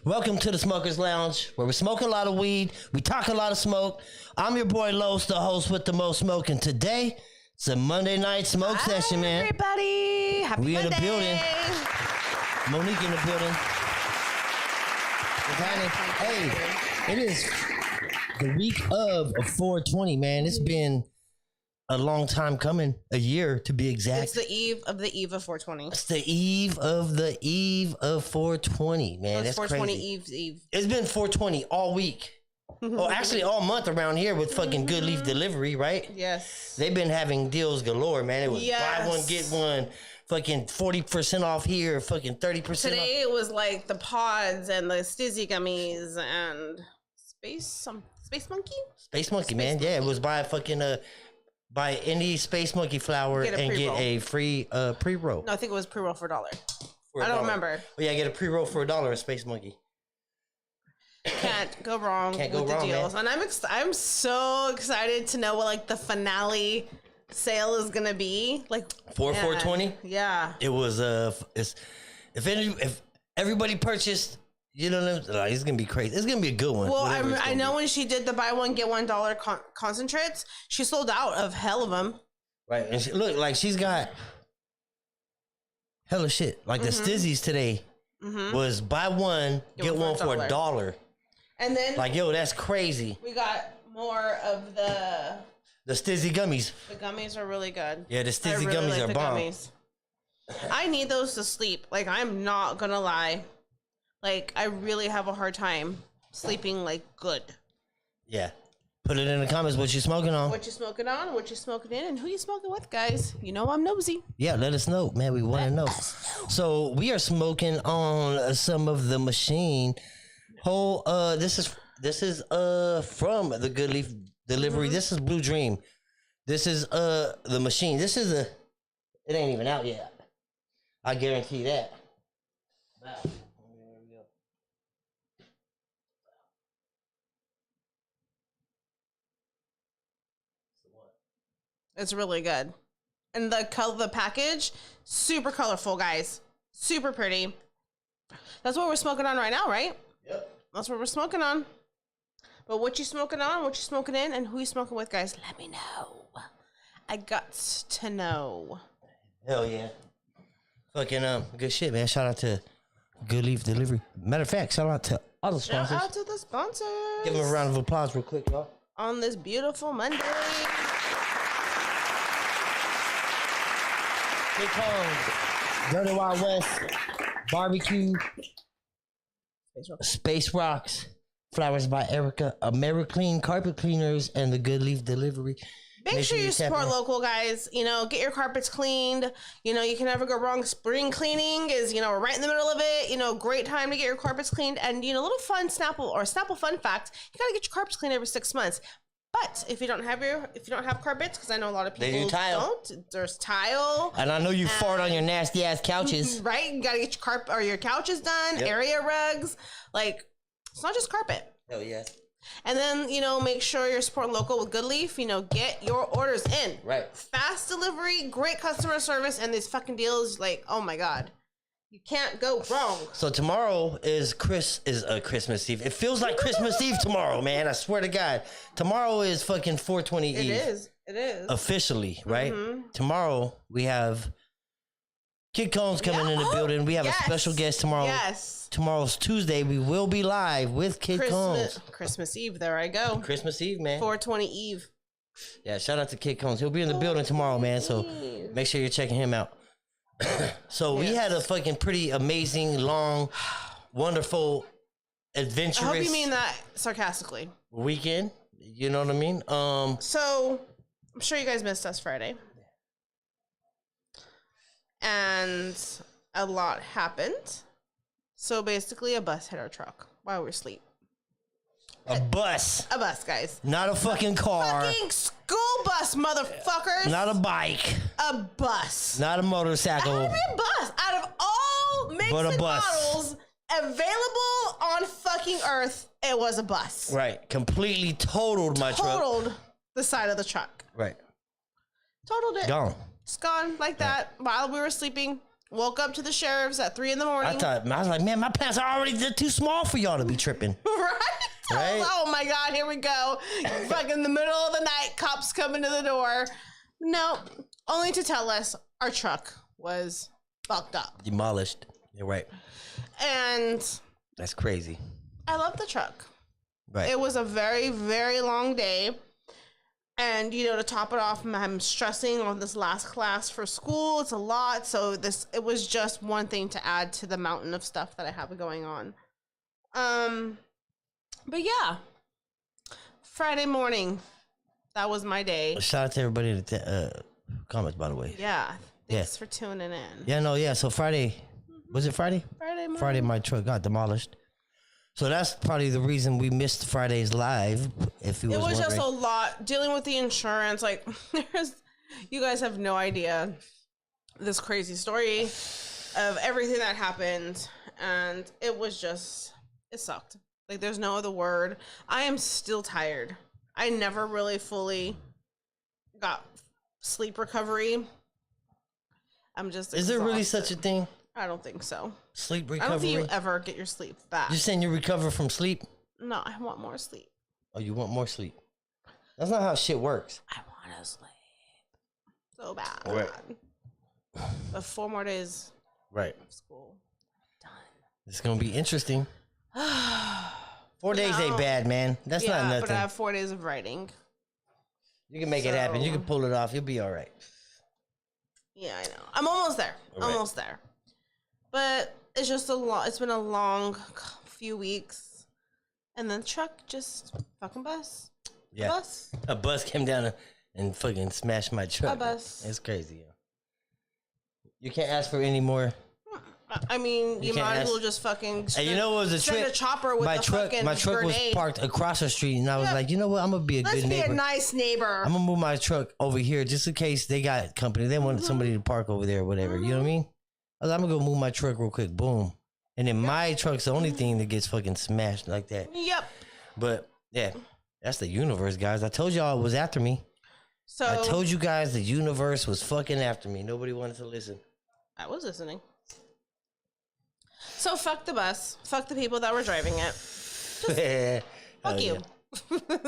Welcome to the Smokers Lounge, where we smoke a lot of weed, we talk a lot of smoke. I'm your boy Los, the host with the most smoke, and today it's a Monday night smoke session, man. Everybody, happy We Monday. in the building. Monique in the building. Hey, it is the week of 420, man. It's been a long time coming, a year to be exact. It's the eve of 420. It's the eve of 420, man. That's 420 crazy. Eve. It's been 420 all week. Oh, actually all month around here with fucking Good Leaf Delivery, right? Yes. They've been having deals galore, man. It was buy one, get one, fucking 40% off here, fucking 30% off. Today it was like the pods and the Stizzy gummies and Space Monkey? Space Monkey, man. Yeah, it was buy fucking buy any Space Monkey flower and get a free pre-roll. No, I think it was pre-roll for $1. I don't remember. Oh, yeah, get a pre-roll for $1 at Space Monkey. Can't go wrong with the deals. Man. And I'm so excited to know what like the finale sale is gonna be. Like for 420? Yeah. It was if everybody purchased, you know what I'm it's gonna be crazy. It's gonna be a good one. Well, I know when she did the buy one get $1 concentrates, she sold out of hell of them. Right, and look like she's got hella shit. Like the Stizzies today was buy one get one for $1. And then like yo, that's crazy. We got more of the Stizzy gummies. The gummies are really good. Yeah, the Stizzy gummies are bomb. Gummies. I need those to sleep. Like I'm not gonna lie. Like, I really have a hard time sleeping, like, good. Yeah. Put it in the comments what you smoking on. What you smoking on, what you smoking in, and who you smoking with, guys. You know I'm nosy. Yeah, let us know, man. We want to know. So, we are smoking on some of the machine. This is from the Good Leaf Delivery. This is Blue Dream. This is the machine. This is it ain't even out yet. I guarantee that. Wow. It's really good. And the package, super colorful, guys. Super pretty. That's what we're smoking on right now, right? Yep. That's what we're smoking on. But what you smoking on, what you smoking in, and who you smoking with, guys, let me know. I got to know. Hell yeah. Fucking good shit, man. Shout out to Good Leaf Delivery. Matter of fact, shout out to all the sponsors. Shout out to the sponsors. Give them a round of applause real quick, y'all. On this beautiful Monday. Pickles, Dirty Wild West, Barbecue, Space Rocks, Flowers by Erica, AmeriClean Carpet Cleaners, and the Good Leaf Delivery. Make sure you support local, guys. You know, get your carpets cleaned. You know, you can never go wrong. Spring cleaning is, you know, right in the middle of it. You know, great time to get your carpets cleaned. And, you know, little fun Snapple fun fact, you got to get your carpets cleaned every 6 months. But if you don't have carpets, because I know a lot of people don't, there's tile. And I know you fart on your nasty ass couches. Right? You gotta get your couches done, area rugs. Like, it's not just carpet. Hell yeah. And then, you know, make sure you're supporting local with Good Leaf. You know, get your orders in. Right. Fast delivery, great customer service, and these fucking deals, like, oh my God. You can't go wrong. So tomorrow is Christmas Eve. It feels like Christmas Eve tomorrow, man. I swear to God. Tomorrow is fucking 420 Eve. It is. Officially, right? Tomorrow we have Kid Combs coming in the building. We have a special guest tomorrow. Yes. Tomorrow's Tuesday. We will be live with Kid Combs. Christmas Eve. There I go. Christmas Eve, man. 420 Eve. Yeah, shout out to Kid Combs. He'll be in the building tomorrow, man. So make sure you're checking him out. So we had a fucking pretty amazing, long, wonderful, adventurous. I hope you mean that sarcastically. Weekend. You know what I mean? So I'm sure you guys missed us Friday. And a lot happened. So basically a bus hit our truck while we were asleep. A bus. A bus, guys. Not a fucking car. Fucking school bus, motherfuckers. Not a bike. A bus. Not a motorcycle. That would be a bus. Out of all makes and models available on fucking Earth, it was a bus. Right. Completely totaled my truck. Totaled the side of the truck. Right. Totaled it. Gone. It's gone like that while we were sleeping. Woke up to the sheriff's at 3 a.m. I was like, man, my pants are already too small for y'all to be tripping. Right? Right? Oh my God, here we go. Fucking in the middle of the night, cops coming to the door. No, only to tell us our truck was fucked up. Demolished. You're right. And that's crazy. I love the truck. Right. It was a very, very long day. And, you know, to top it off, I'm stressing on this last class for school. It's a lot. So it was just one thing to add to the mountain of stuff that I have going on. But yeah, Friday morning, that was my day. Shout out to everybody in the comments, by the way. Yeah. Thanks for tuning in. Yeah, no, yeah. So Friday, was it Friday? Friday morning. Friday, my truck got demolished. So that's probably the reason we missed Friday's live. If it was just a lot dealing with the insurance. Like, you guys have no idea this crazy story of everything that happened, and it sucked. Like, there's no other word. I am still tired. I never really fully got sleep recovery. I'm just exhausted. Is there really such a thing? I don't think so. Sleep recovery? I don't think you ever get your sleep back. You're saying you recover from sleep? No, I want more sleep. Oh, you want more sleep? That's not how shit works. I want to sleep so bad. Right. But 4 more days right. of school. Done. It's going to be interesting. 4 days ain't bad, man. That's not nothing. But I have 4 days of writing. You can make it happen. You can pull it off. You'll be all right. Yeah, I know. I'm almost there. Almost there. But it's just it's been a long few weeks. And then the truck just fucking bus. Yeah. A bus came down and fucking smashed my truck. A bus. It's crazy. Yeah. You can't ask for any more. I mean, you might as well just fucking and you know what was the trick? a chopper with my a truck, fucking my truck grenade. was parked across the street, and I was like, you know what? I'm gonna be a good neighbor. Let's be a nice neighbor. I'm gonna move my truck over here just in case they got company. They want somebody to park over there or whatever. You know what I mean? I was like, I'm gonna go move my truck real quick. Boom. And then my truck's the only thing that gets fucking smashed like that. Yep. But yeah, that's the universe, guys. I told y'all it was after me. So I told you guys the universe was fucking after me. Nobody wanted to listen. I was listening. So fuck the bus. Fuck the people that were driving it. Fuck you.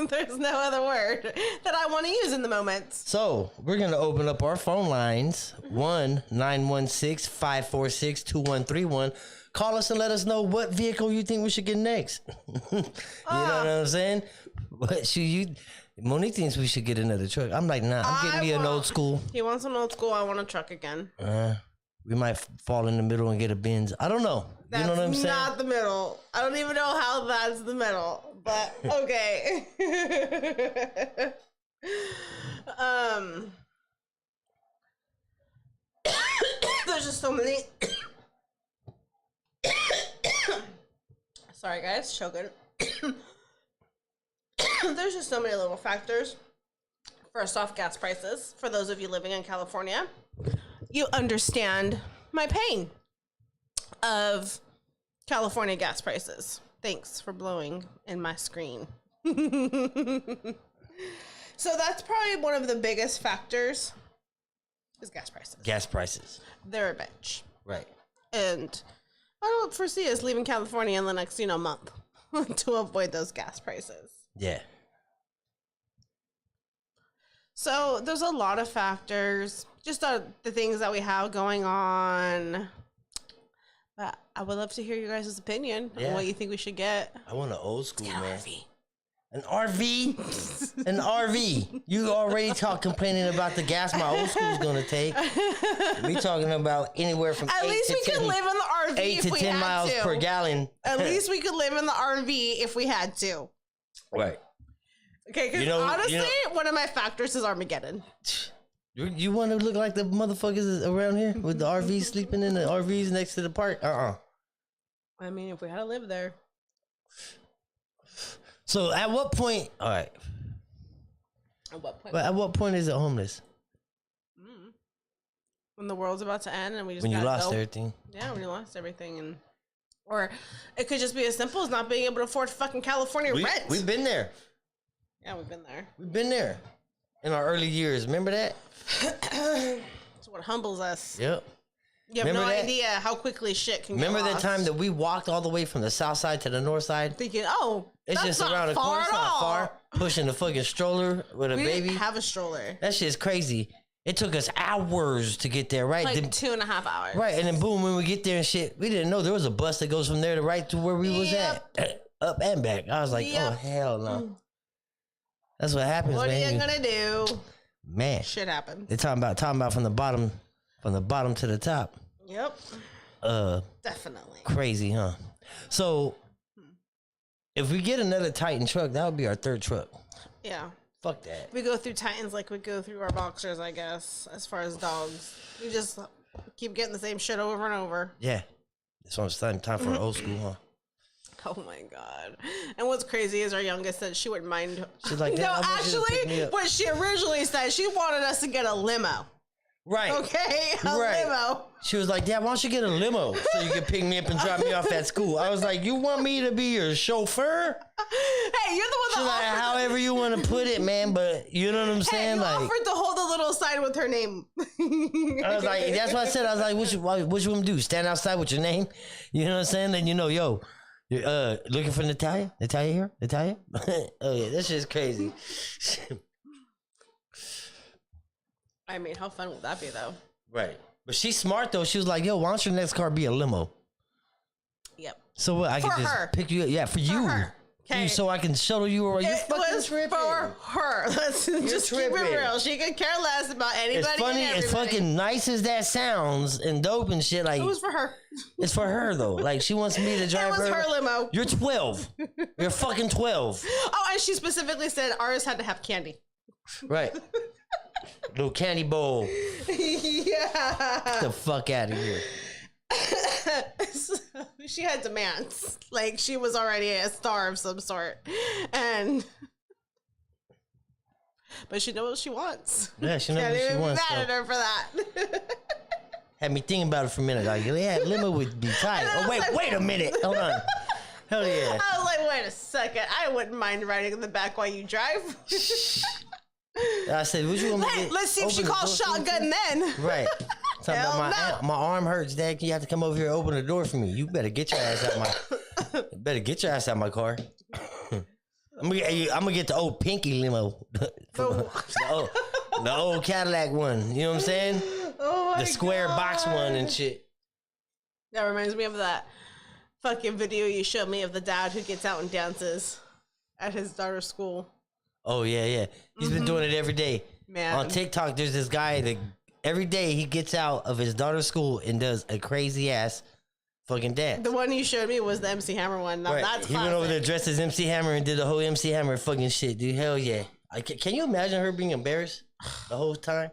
There's no other word that I want to use in the moment. So we're going to open up our phone lines. 1-916-546-2131. Call us and let us know what vehicle you think we should get next. You know what I'm saying? What should you... Monique thinks we should get another truck. I'm like, nah, I'm getting me an old school. He wants an old school. I want a truck again. We might fall in the middle and get a Benz. I don't know. That's you know what I'm saying? Not the middle. I don't even know how that's the middle, but okay. There's just so many. Sorry, guys, choking. There's just so many little factors. First off, gas prices. For those of you living in California, you understand my pain of California gas prices. Thanks for blowing in my screen. So that's probably one of the biggest factors is gas prices. Gas prices. They're a bitch. Right. And I don't foresee us leaving California in the next, month to avoid those gas prices. Yeah. So there's a lot of factors, just the things that we have going on. But I would love to hear your guys' opinion on what you think we should get. I want an old school, man. RV. An RV? An RV. You already complaining about the gas my old school's gonna take. We talking about anywhere from At least we could live in the RV 8 if to we 10 had miles to. per gallon. At least we could live in the RV if we had to. Right. Okay, because honestly, one of my factors is Armageddon. You want to look like the motherfuckers around here with the RVs sleeping in the RVs next to the park? I mean, if we had to live there. So at what point? All right. At what point? But at what point is it homeless? When the world's about to end and we just when you lost everything. Yeah, when you lost everything, or it could just be as simple as not being able to afford fucking California rent. We've been there. Yeah, we've been there. We've been there in our early years. Remember that? That's what humbles us. Yep. You have no idea how quickly shit can Remember get that lost. time that we walked all the way from the south side to the north side? Thinking, it's just around the corner. It's not far. Pushing the fucking stroller with a baby. We didn't have a stroller. That shit's crazy. It took us hours to get there, right? Like 2.5 hours. Right, and then boom, when we get there and shit, we didn't know there was a bus that goes from there to right to where we was at. Up and back. I was like, oh, hell no. That's what happens, what man. What are you going to do? Man. Shit happens. They're talking about from the bottom to the top. Yep. Definitely. Crazy, huh? So, if we get another Titan truck, that would be our third truck. Yeah. Fuck that. We go through Titans like we go through our boxers, I guess, as far as dogs. We just keep getting the same shit over and over. Yeah. It's almost time for old school, huh? Oh my God. And what's crazy is our youngest said she wouldn't mind. She's like, no, actually, what she originally said, she wanted us to get a limo. Right. Okay, a limo. She was like, Dad, why don't you get a limo so you can pick me up and drop me off at school? I was like, you want me to be your chauffeur? Hey, you're the one that She's like, however you want to put it, man, but you know what I'm saying? You like, offered to hold a little sign with her name. I was like, that's what I said. I was like, what you want me to do? Stand outside with your name? You know what I'm saying? Then yo, you're looking for Natalia? Natalia here? Natalia? Oh yeah, this shit's crazy. I mean, how fun would that be, though? Right. But she's smart, though. She was like, yo, why don't your next car be a limo? Yep. So what? I can just pick you up. Yeah, for you. Okay. So I can shuttle you around. You're fucking was tripping. For her. Let's just keep it real. She could care less about anybody. It's funny. And as fucking nice as that sounds and dope and shit. Like, it was for her. It's for her, though. Like, she wants me to drive her. It was her limo. You're 12. You're fucking 12. Oh, and she specifically said ours had to have candy. Right. Little candy bowl. Yeah. Get the fuck out of here. So, she had demands. Like, she was already a star of some sort. But she knows what she wants. Yeah, she knows what she wants. Can't even be mad at her for that. Had me thinking about it for a minute. Like, yeah, limo would be tight. Oh, wait a minute. Hold on. Hell yeah. I was like, wait a second. I wouldn't mind riding in the back while you drive. I said, what you want me to get? Let's see if she calls shotgun then. Right. About my arm hurts, Dad. You have to come over here and open the door for me. You better get your ass out my car. I'm gonna get the old pinky limo. the old Cadillac one. You know what I'm saying? Oh my the square God. box one and shit. That reminds me of that fucking video you showed me of the dad who gets out and dances at his daughter's school. Oh yeah. He's been doing it every day. Man. On TikTok, there's this guy that every day he gets out of his daughter's school and does a crazy ass fucking dance. The one you showed me was the MC Hammer one. Now that's he went over there dressed as MC Hammer and did the whole MC Hammer fucking shit, dude. Hell yeah. Can you imagine her being embarrassed the whole time?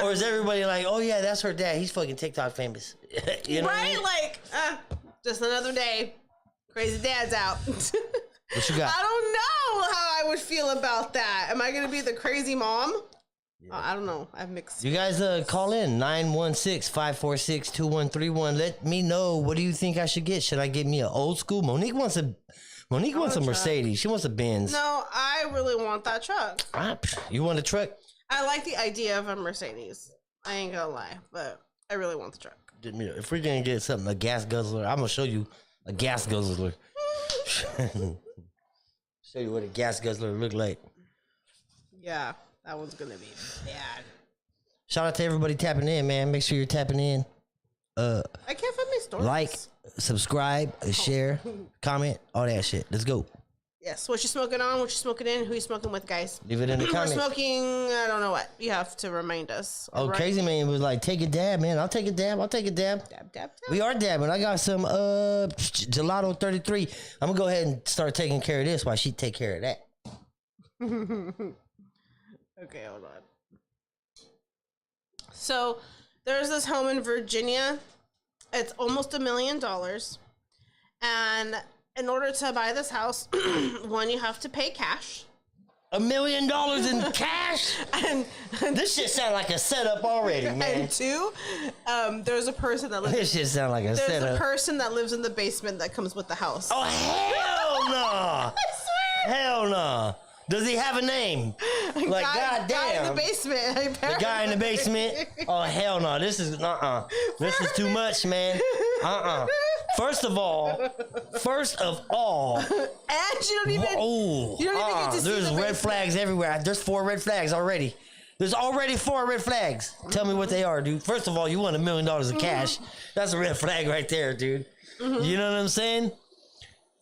Or is everybody like, oh yeah, that's her dad. He's fucking TikTok famous. You know right? Like, just another day. Crazy dad's out. What you got? I don't know how I would feel about that. Am I going to be the crazy mom? Yeah. I don't know. I've mixed. You guys call in 916-546-2131. Let me know, what do you think I should get? Should I get me an old school? Monique wants a Mercedes. She wants a Benz. No, I really want that truck. You want a truck? I like the idea of a Mercedes. I ain't gonna lie, but I really want the truck. If we're gonna get something, a gas guzzler, I'm gonna show you a gas guzzler. Show you what a gas guzzler look like. Yeah, that one's gonna be bad. Shout out to everybody tapping in, man. Make sure you're tapping in. I can't find my stories. Like, subscribe, share, comment, all that shit. Let's go. Yes. What you smoking on? What you smoking in? Who you smoking with, guys? Leave it in the comments. We're smoking. I don't know what. You have to remind us. Oh, right? Crazy Man was like, take a dab, man. I'll take a dab. Dab. We are dabbing. I got some Gelato 33. I'm gonna go ahead and start taking care of this while she take care of that. Okay, hold on. So there's this home in Virginia. It's almost $1 million, and in order to buy this house, one, you have to pay cash. $1 million in cash? And this shit sound like a setup already, man. And two, there's a person that lives. This shit sound like a setup. There's a person that lives in the basement that comes with the house. Oh hell no! I swear. Hell no! Does he have a name? Like, goddamn. Guy in the basement. Apparently. The guy in the basement. Oh, hell no. This is This is too much, man. First of all, and you don't even get to see there's red flags everywhere. There's 4 red flags already. There's already 4 red flags. Tell me what they are, dude. First of all, you want $1 million of cash. That's a red flag right there, dude. You know what I'm saying?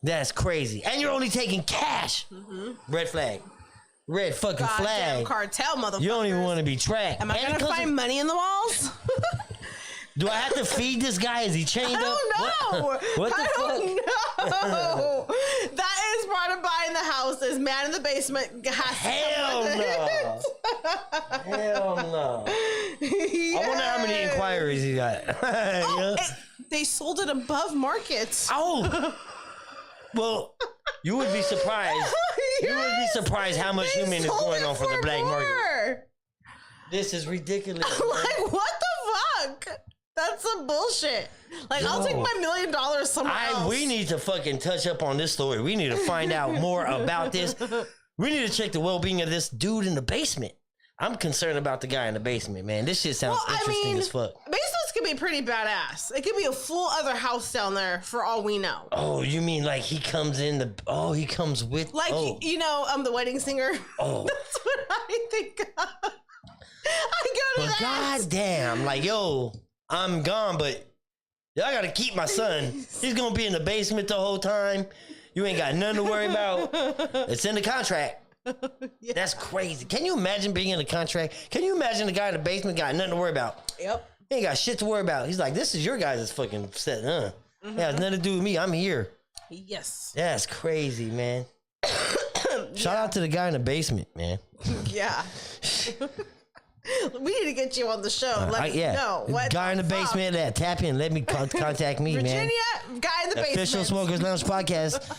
That's crazy. And you're only taking cash. Red flag. Red fucking flag. Cartel, motherfucker. You don't even want to be tracked. Am I going to find money in the walls? Do I have to feed this guy? Is he chained up? I don't know. What the I fuck? don't know. That is part of buying the house. This man in the basement has Hell no. Hell no. Yes. I wonder how many inquiries he got. They sold it above market. Oh. Well, you would be surprised. You would be surprised how much human is going on for the black market. This is ridiculous. Like, what the fuck? That's some bullshit. Like, I'll take my $1 million somewhere else. We need to fucking touch up on this story. We need to find out more about this. We need to check the well-being of this dude in the basement. I'm concerned about the guy in the basement, man. This shit sounds interesting as fuck. Basements can be pretty badass. It could be a full other house down there for all we know. Oh, you mean like he comes in he comes with... Like, you know, The Wedding Singer. Oh. That's what I think of. I go to that. Goddamn, like, yo... I'm gone, but y'all gotta keep my son. He's gonna be in the basement the whole time. You ain't got nothing to worry about. It's in the contract. Yeah. That's crazy. Can you imagine being in the contract? Can you imagine the guy in the basement got nothing to worry about? Yep. He ain't got shit to worry about. He's like, this is your guys' fucking set, huh? It has nothing to do with me. I'm here. Yes. That's crazy, man. Shout out to the guy in the basement, man. Yeah. We need to get you on the show. Let me know. What guy in the basement, tap in. Let me contact me, Virginia, man. Guy in the basement. Official Smokers Lounge podcast.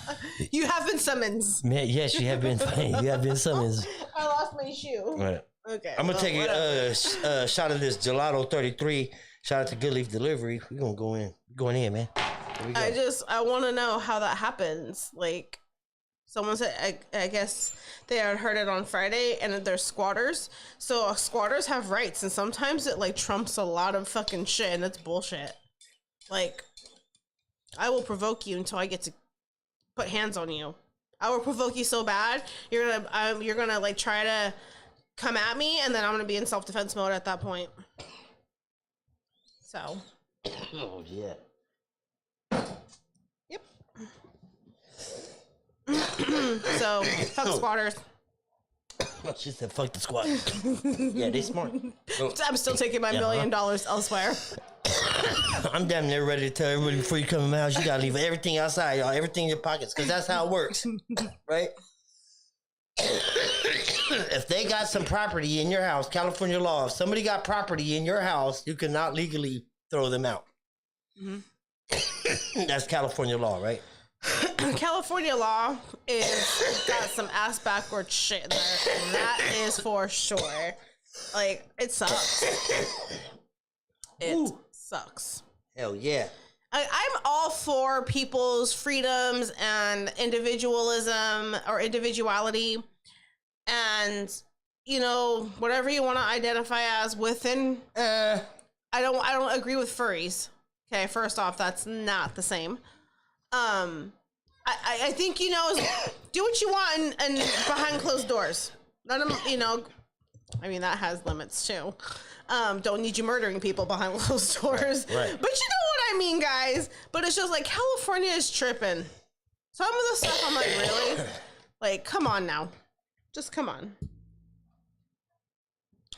You have been summoned. Man, yes, you have been. You have been summoned. I lost my shoe. Right. Okay. I'm gonna take a shot of this Gelato 33. Shout out to Good Leaf Delivery. We're gonna go in. Going in, man. I want to know how that happens. Like, someone said, I guess they had heard it on Friday, and they're squatters. So squatters have rights, and sometimes it like trumps a lot of fucking shit, and it's bullshit. Like, I will provoke you until I get to put hands on you. I will provoke you so bad, you're gonna like try to come at me, and then I'm gonna be in self-defense mode at that point. So. Oh yeah. So, fuck squatters. She said, fuck the squatters. Yeah, they smart. I'm still taking my $1 million elsewhere. I'm damn near ready to tell everybody before you come in my house, you gotta leave everything outside, y'all. Everything in your pockets, because that's how it works. Right? If they got some property in your house, California law, if somebody got property in your house, you cannot legally throw them out. Mm-hmm. That's California law, right? California law is got some ass backward shit in there. That is for sure. Like, it sucks. It sucks. Hell yeah. I'm all for people's freedoms and individualism or individuality, and you know, whatever you want to identify as within. I don't agree with furries. Okay, first off, that's not the same. I think, you know, do what you want and behind closed doors. Let them, you know, I mean, that has limits too. Don't need you murdering people behind closed doors. Right. But you know what I mean, guys. But it's just like California is tripping. Some of the stuff I'm like, really? Like, come on now. Just come on.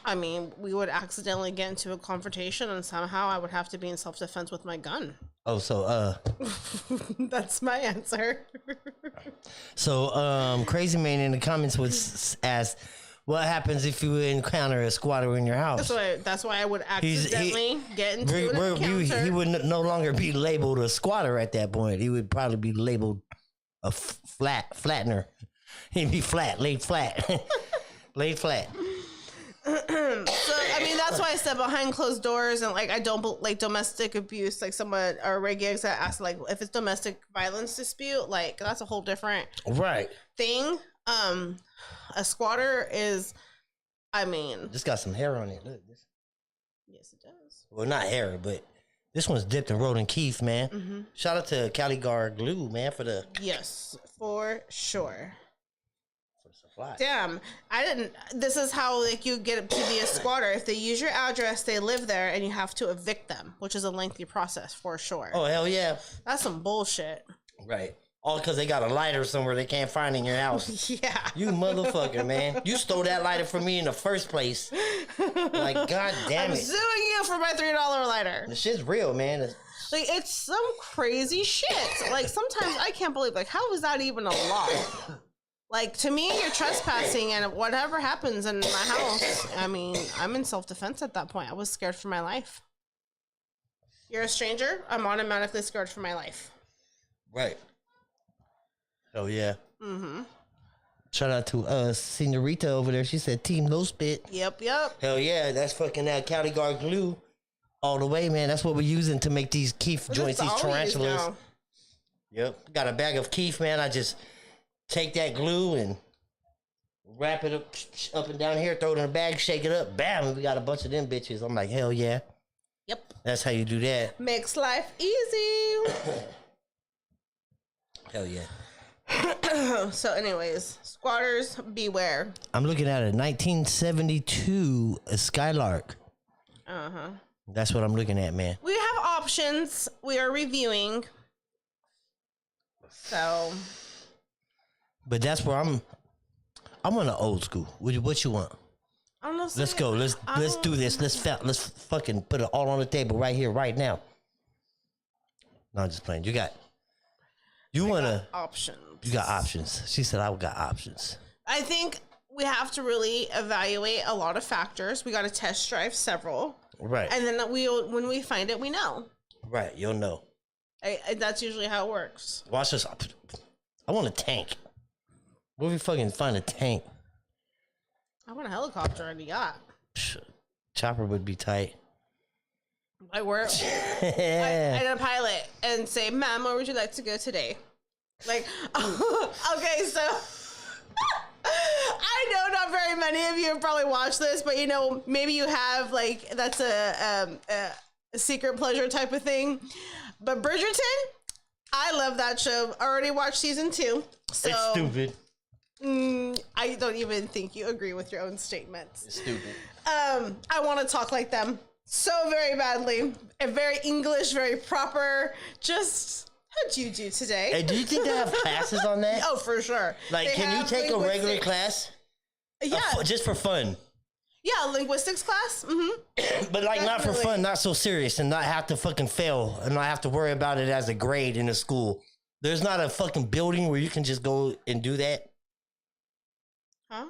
I mean, we would accidentally get into a confrontation and somehow I would have to be in self-defense with my gun. Oh, so, That's my answer. So, Crazy Man in the comments would ask, what happens if you encounter a squatter in your house? That's why I would accidentally get into an encounter. He would no longer be labeled a squatter at that point. He would probably be labeled a flattener. He'd be flat, laid flat. Laid flat. I mean, that's why I said behind closed doors, and like I don't like domestic abuse. Like someone or gigs that asked, like if it's domestic violence dispute, like that's a whole different thing. A squatter is, I mean, this got some hair on it. Look, this. Yes, it does. Well, not hair, but this one's dipped and rolled in Keith, man. Mm-hmm. Shout out to Caligar Glue, man, for the for sure. Supply. Damn, I didn't. This is how like you get to be a squatter. If they use your address, they live there, and you have to evict them, which is a lengthy process for sure. Oh hell yeah, that's some bullshit. Right. All because they got a lighter somewhere they can't find in your house. Yeah. You motherfucker, man. You stole that lighter from me in the first place. Like, god damn it. I'm suing you for my $3 lighter. The shit's real, man. Like, it's some crazy shit. Like, sometimes I can't believe, like, how is that even a law? Like, to me, you're trespassing, and whatever happens in my house, I mean, I'm in self-defense at that point. I was scared for my life. You're a stranger, I'm automatically scared for my life. Right. Oh, yeah. Mm-hmm. Shout out to Senorita over there. She said, Team No Spit. Yep. Hell yeah, that's fucking that Caligar glue all the way, man. That's what we're using to make these Keef joints, these tarantulas. Yep. Got a bag of Keef, man. I just take that glue and wrap it up and down here, throw it in a bag, shake it up, bam, and we got a bunch of them bitches. I'm like, hell yeah. Yep. That's how you do that. Makes life easy. Hell yeah. So anyways, squatters beware. I'm looking at a 1972 Skylark. Uh-huh. That's what I'm looking at, man. We have options. We are reviewing. So. But that's where I'm on the old school. What you want? Honestly, let's go. Let's do this. Let's fucking put it all on the table right here, right now. No, I'm just playing. You got options. You got options. She said I got options. I think we have to really evaluate a lot of factors. We got to test drive several. Right. And then when we find it, we know. Right. You'll know. That's usually how it works. Watch this. I want a tank. Where we fucking find a tank? I want a helicopter and a yacht. Chopper would be tight. I work. I'm a pilot and say, ma'am, where would you like to go today? Like, okay, so I know not very many of you have probably watched this, but maybe you have, like, that's a secret pleasure type of thing. But Bridgerton, I love that show. I already watched season 2. So it's stupid. I don't even think you agree with your own statements. It's stupid. I want to talk like them so very badly. And very English, very proper. Just, how'd you do today? Hey, do you think they have classes on that? Oh, for sure. Like, can you take a regular class? Yeah. Just for fun. Yeah, linguistics class. Mm-hmm. But like, definitely. Not for fun, not so serious, and not have to fucking fail, and not have to worry about it as a grade in a school. There's not a fucking building where you can just go and do that. Huh?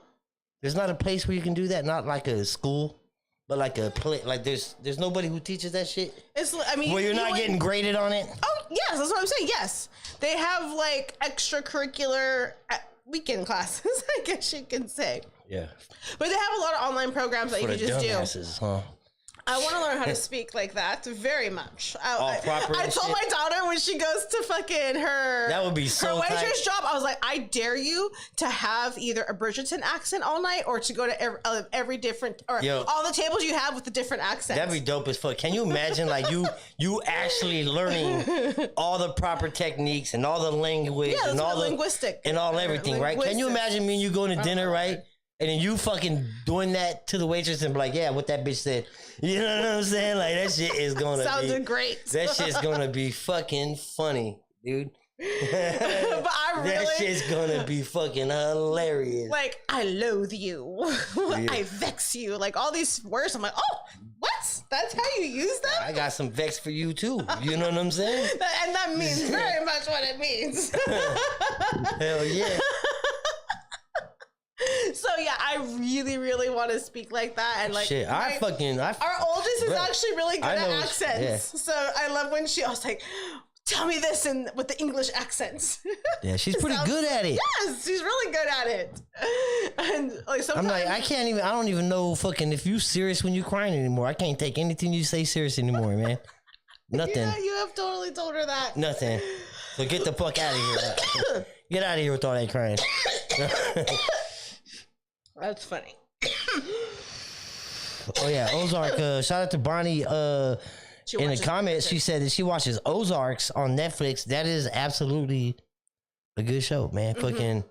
There's not a place where you can do that. Not like a school, but like a play. Like there's nobody who teaches that shit. Where you're not getting graded on it. Oh yes, that's what I'm saying. Yes, they have like extracurricular weekend classes, I guess you can say. Yeah. But they have a lot of online programs that you can just dumbasses, huh? I want to learn how to speak like that very much. I told my daughter when she goes to fucking her waitress job, I was like, I dare you to have either a Bridgerton accent all night or to go to every different or all the tables you have with the different accents. That'd be dope as fuck. Can you imagine like you actually learning all the proper techniques and all the language and all the linguistic and all everything, right? Can you imagine me and you going to dinner, right? And then you fucking doing that to the waitress and be like, yeah, what that bitch said. You know what I'm saying? Like, that shit is gonna sounded great. That shit's gonna be fucking funny, dude. But that shit's gonna be fucking hilarious. Like, I loathe you. I vex you. Like, all these words. I'm like, oh, what? That's how you use them? I got some vex for you, too. You know what I'm saying? And that means very much what it means. Hell yeah. So yeah, I really, really want to speak like that, and like shit. Our oldest is actually really good at accents. Yeah. So I love when I was like, tell me this with the English accents. Yeah, she's pretty good at it. Yes, she's really good at it. And like sometimes I'm like, I don't even know fucking if you serious when you crying anymore. I can't take anything you say serious anymore, man. Nothing. Yeah, you have totally told her that. Nothing. So get the fuck out of here. Get out of here with all that crying. That's funny. Oh yeah, Ozark. Shout out to Bonnie. In the comments, she said that she watches Ozarks on Netflix. That is absolutely a good show, man. Fucking,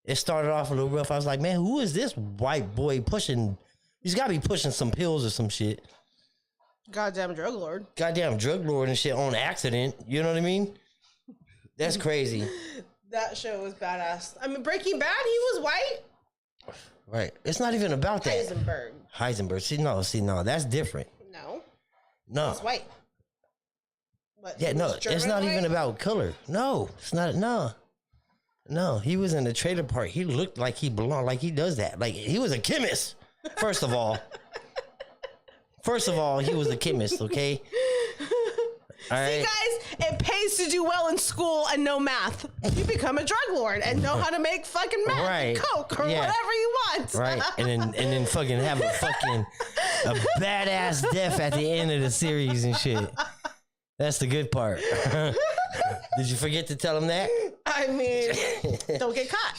it started off a little rough. I was like, man, who is this white boy pushing? He's got to be pushing some pills or some shit. Goddamn drug lord. Goddamn drug lord and shit on accident. You know what I mean? That's crazy. That show was badass. I mean, Breaking Bad, he was white. Right. It's not even about that. Heisenberg. See, no, that's different. No. He's white. What, Yeah, no, it's not even about color. No, it's not. No, he was in the trailer park. He looked like he belonged, like he does that. Like he was a chemist, first of all. He was a chemist, okay? All right. See, guys, it pays to do well in school and know math. You become a drug lord and know how to make fucking meth, and coke, or whatever you want. Right, and then fucking have a badass death at the end of the series and shit. That's the good part. Did you forget to tell him that? I mean, don't get caught.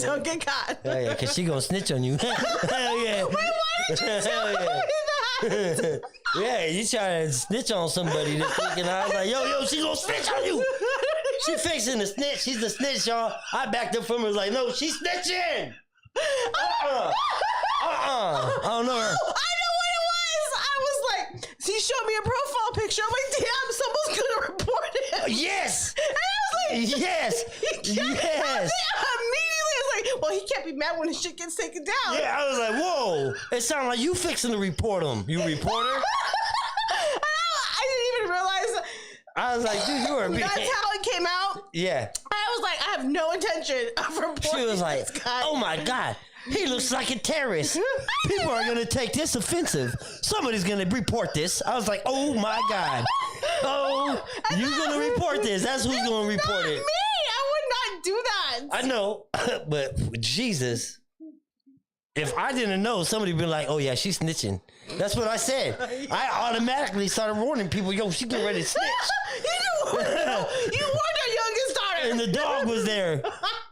Don't get caught. Hell yeah, because she gonna snitch on you. Hell yeah. Wait, why did you tell me that? Yeah, you trying to snitch on somebody this week, and I was like, yo, she gonna snitch on you. She fixing the snitch. She's the snitch, y'all. I backed up from her, was like, no, she's snitching. I don't know her. I know what it was. I was like, she showed me a profile picture. I'm like, damn, someone's gonna report it. Yes. And I was like, Yes. Yes. Immediately, I was like, well, he can't be mad when his shit gets taken down. Yeah, I was like, whoa. It sounded like you fixing to report him. You reporter? I didn't even realize. I was like, dude, you are That's how it came out. Yeah. I was like, I have no intention of reporting. She was like, this guy. oh my God. He looks like a terrorist. People are going to take this offensive. Somebody's going to report this. I was like, oh my God. Oh, you're going to report this. That's who's going to report it. Me. I would not do that. I know, but Jesus, if I didn't know, somebody would be like, oh yeah, she's snitching. That's what I said. I automatically started warning people, yo, she getting ready to snitch. You warned our youngest daughter. And the dog was there.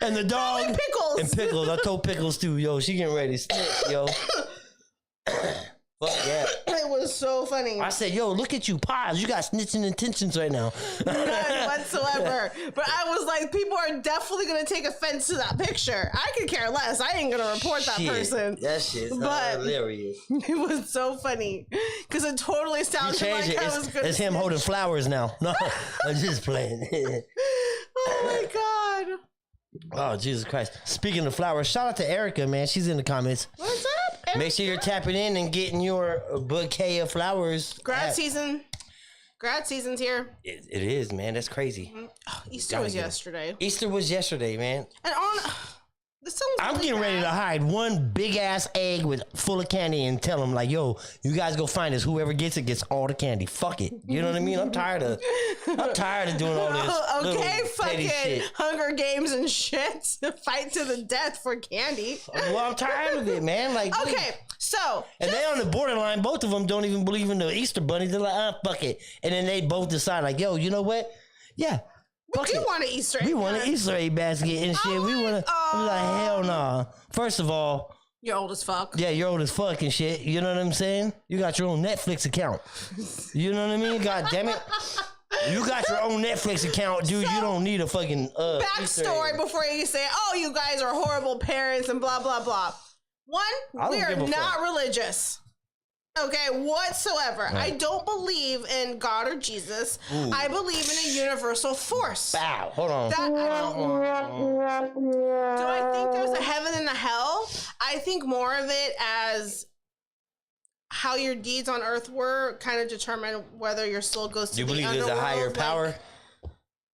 And the dog. And Pickles. And Pickles. I told Pickles too, yo, she getting ready to snitch, yo. Fuck yeah. It was so funny. I said, yo, look at you, Pies. You got snitching intentions right now. None whatsoever. But I was like, people are definitely going to take offense to that picture. I could care less. I ain't going to report that person. That shit's hilarious. It was so funny. Because it totally sounded like I was going to It's him holding flowers now. No, I'm just playing. Oh, my God. Oh, Jesus Christ. Speaking of flowers, shout out to Erica, man. She's in the comments. What's up, Erica? Make sure you're tapping in and getting your bouquet of flowers. Grad season's here. It is, man. That's crazy. Mm-hmm. Oh, Easter was yesterday. Easter was yesterday, man. And I'm getting ready to hide one big ass egg full of candy and tell them like, yo, you guys go find us. Whoever gets it gets all the candy. Fuck it. You know what I mean? I'm tired of doing all this. Okay, fucking shit. Hunger Games and shit. Fight to the death for candy. Well, I'm tired of it, man. Like, okay, so and they on the borderline. Both of them don't even believe in the Easter bunny. They're like, fuck it. And then they both decide like, yo, you know what? Yeah. We want an Easter egg. We want an Easter egg basket and shit. We want to. I'm like, hell no. Nah. First of all, you're old as fuck. Yeah, you're old as fuck and shit. You know what I'm saying? You got your own Netflix account. You know what I mean? God damn it. You got your own Netflix account, dude. So, you don't need a fucking backstory before you say, oh, you guys are horrible parents and blah, blah, blah. One, we are not religious. Okay, whatsoever. Right. I don't believe in God or Jesus. Ooh. I believe in a universal force. Wow, hold on. Do I think there's a heaven and a hell? I think more of it as how your deeds on earth were kind of determine whether your soul goes to the underworld. You believe there's a higher power?